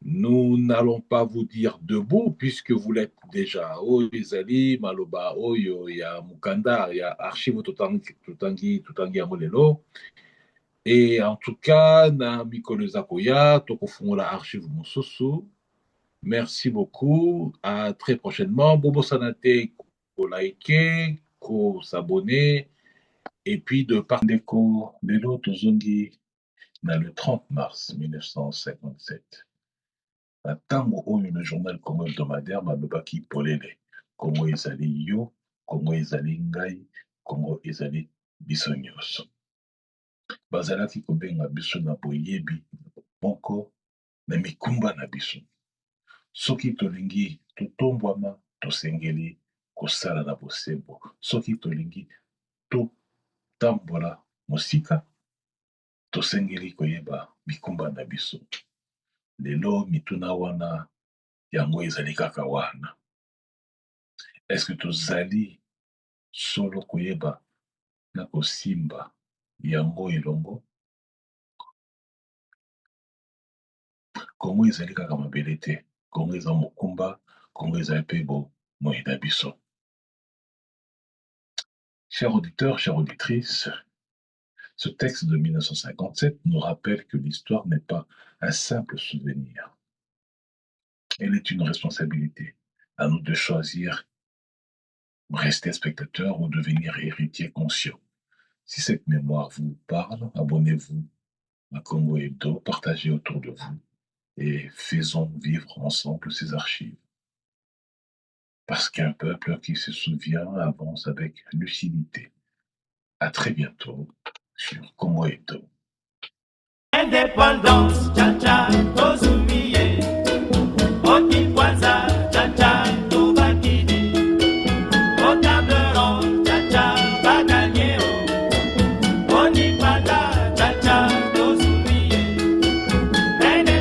Nous n'allons pas vous dire debout, puisque vous l'êtes déjà. Oyo ezali, maloba, oyo, ya Mukanda, ya archive tutangi yango lelo. Et en tout cas, na mikolo zakoya, tokofungola archive mosusu. Merci beaucoup. À très prochainement. Bobo Sanate, ko liker, ko s'abonner. Et puis de parler de l'autre zongi dans le 30 mars 1957. À Tango oyo le journal Congo hebdomadaire malobaki polele. Congo ezali yo, Congo ezali ngai, Congo ezali biso nyonso. Bazalaki kobenga biso na boyebi moko na mikumba na biso. Soki tolingi totombwama tosengeli kosala na bosembo. Soki tolingi totambola mosika tosengeli koyeba mikumba na biso. Lelo mituna wana yango ezali kaka wana. Est-ce que tozali solo koyeba na kosimba yango elongo? Kongo ezali kaka mabele te. Kongo eza mokumba, Kongo ezali mpe bomoi na biso. Chers auditeurs, chères auditrices, ce texte de 1957 nous rappelle que l'histoire n'est pas un simple souvenir. Elle est une responsabilité. À nous de choisir, rester spectateur ou devenir héritier conscient. Si cette mémoire vous parle, abonnez-vous à Congo Hebdo, partagez autour de vous et faisons vivre ensemble ces archives. Parce qu'un peuple qui se souvient avance avec lucidité. À très bientôt sur Congo Hebdo. Indépendance, tcha tcha,